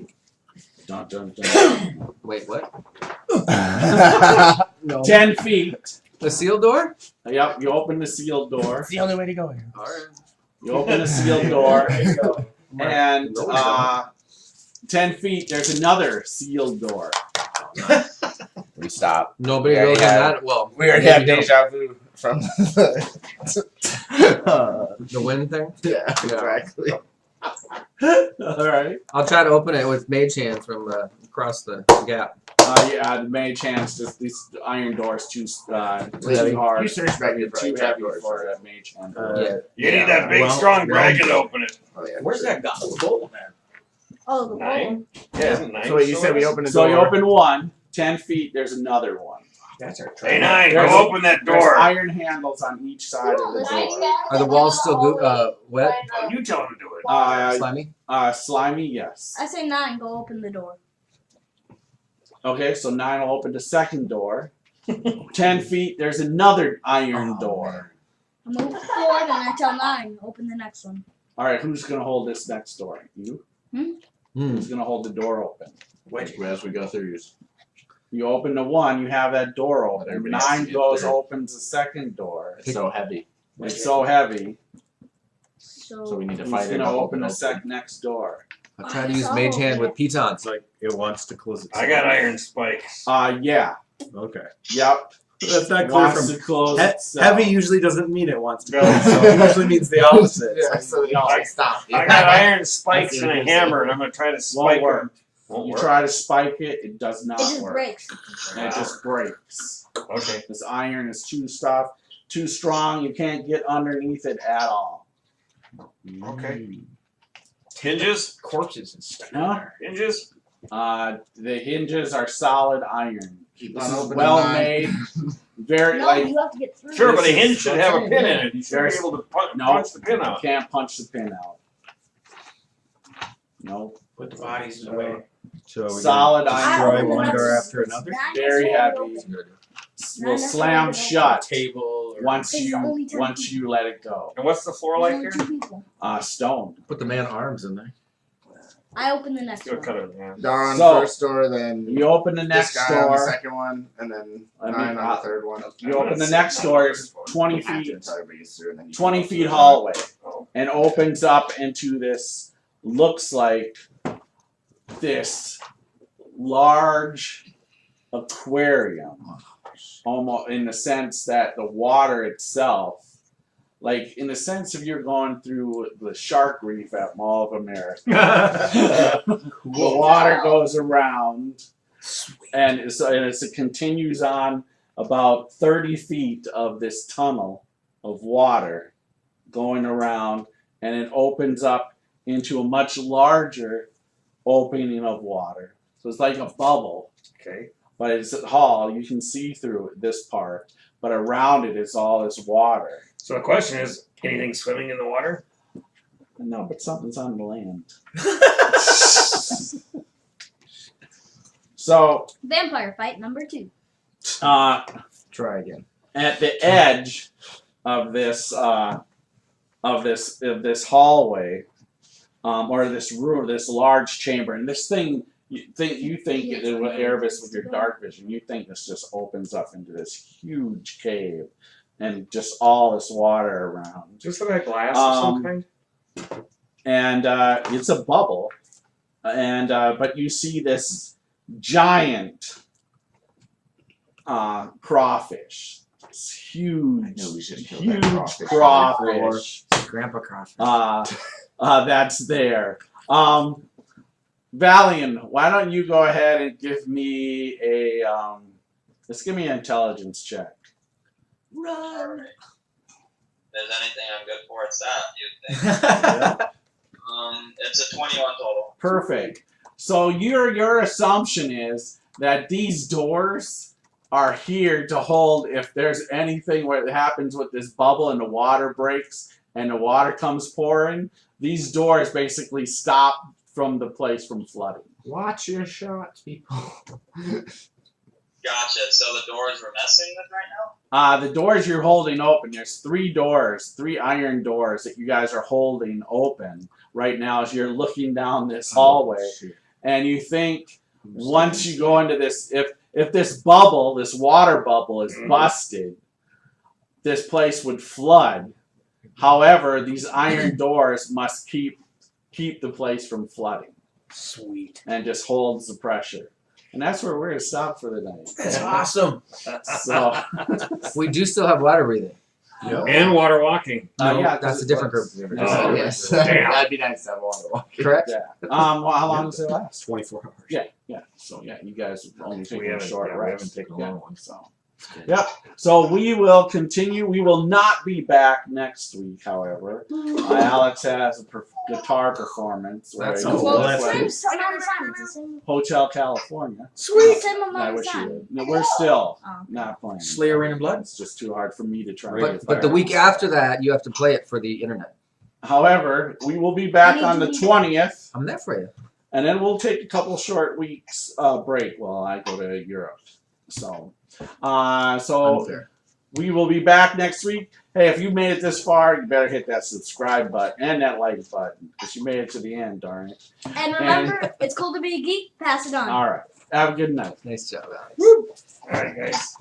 Dun, dun, dun. Wait, what? No. 10 feet. The sealed door? Yep, you open the sealed door. It's the only way to go here. All right. You open the sealed door, and 10 feet, there's another sealed door. We stop. Nobody goes in that. Well, we already have deja vu from the wind thing? Yeah, exactly. All right. I'll try to open it with mage hand from across the gap. Yeah, the mage hands, just these iron doors too hard. You search back here too heavy for a mage hand. You need that big, strong dragon to open it. Oh, yeah, Where's that gold, man? Oh, the Nine? wall. Yeah, isn't 9? So wait, you said we opened the So door. you open one, 10 feet, there's another one. That's our Hey, 9, There's- go open that There's door. iron handles on each side of the door. Are the walls still wet? Oh, you tell him to do it. Slimy? Slimy, yes. I say 9. Go open the door. Okay, so 9 will open the second door. 10 feet, there's another iron door. I move forward and I tell 9. Open the next one. All right, who's going to hold this next door? You? Who's going to hold the door open? As we go through, You open the one, you have that door open. 9 goes, opens the second door. it's so heavy. It's so heavy. So we need to Who's fight it. going to open the next door? I'll try to use mage hand with pitons. It's like it wants to close itself. I got iron spikes. Yeah. Okay. Yep. That's not clear Wants from to close itself. heavy. Usually doesn't mean it wants to close itself. It usually means the opposite. Yeah, so we all stop. I got iron spikes and a hammer, and I'm going to try to spike work. them. Won't You work. try to spike it, it does not It just work. breaks. And it just breaks. Okay. This iron is too strong. You can't get underneath it at all. Okay. Hinges? Corpses and stuff. Huh? Hinges? The hinges are solid iron. Keep This on is opening well mine. made. Very No, like you have to get through. Sure, but a This is- hinge should have a pin in it. You should be There's- able to No. punch the pin you out. can't punch the pin out. No. Put the bodies away. So we Solid gonna iron. destroy open one the door next- after another. 9 Very is heavy. open. Will slam shut Table. Or once It's only 10 you let it go. And what's the floor like Only here? 2 people. Stone. Put the man arms in there. I open the next Go one. cut it in half. Dawn So, first door, then You open the this next guy on the door. second one, and then I mean, 9 on the third one. You open the next door. It's 20 After feet. it's everybody gets through, and then you 20 go feet through. hallway and opens up into this, looks like this large aquarium, almost in the sense that the water itself, like in the sense if you're going through the shark reef at Mall of America, the water goes around and it continues on about 30 feet of this tunnel of water going around, and it opens up into a much larger opening of water. So it's like a bubble, Okay. but it's a hall. You can see through this part, but around it is all this water. So the question is, anything swimming in the water? No, but something's on the land. So, Vampire fight number 2. Try again. at the edge of this hallway, or this room, this large chamber, and this thing you think it with Erebus with your dark vision, you think this just opens up into this huge cave, and just all this water around. Just like glass of some kind. And it's a bubble, and but you see this giant crawfish. It's huge. I know we should kill huge that crawfish. Grandpa crawfish. That's there. Valian, why don't you go ahead and give me a let's give me an intelligence check. Run. If there's anything I'm good for, it's that, you'd think. It's a 21 total. Perfect. So your assumption is that these doors are here to hold if there's anything where it happens with this bubble and the water breaks and the water comes pouring, these doors basically stop from the place from flooding. Watch your shots, people. Gotcha. So the doors we're messing with right now? The doors you're holding open, there's 3 doors, 3 iron doors that you guys are holding open right now as you're looking down this hallway. And you think once you go into this, if this bubble, this water bubble is busted, this place would flood. However, these iron doors must keep the place from flooding. Sweet. And just holds the pressure. And that's where we're going to stop for the night. That's awesome. So We do still have water breathing. Yep. And water walking. No, yeah, that's a different group. Oh, Yes. damn. That'd be nice to have water walking. Correct? Yeah. Well, how long does it last? 24 hours. Yeah. So yeah, you guys have only We taken a haven't, short we rest. haven't taken a long one. So. Yep. So we will continue. We will not be back next week, however. Alex has a guitar performance. That's where cool. he Well, plays Same amount of time. It's the same. Hotel California. Sweet. Same I amount of wish you time. would. No, we're still Oh. not playing. Slayer, Rain, and Blood? It's just too hard for me to try. But the week after that, you have to play it for the internet. However, we will be back on the 20th. I'm there for you. And then we'll take a couple short weeks break while I go to Europe. So Unfair. we will be back next week. Hey, if you made it this far, you better hit that subscribe button and that like button because you made it to the end, darn it. And remember, it's cool to be a geek. Pass it on. All right. Have a good night. Nice job, Alex. All right, guys.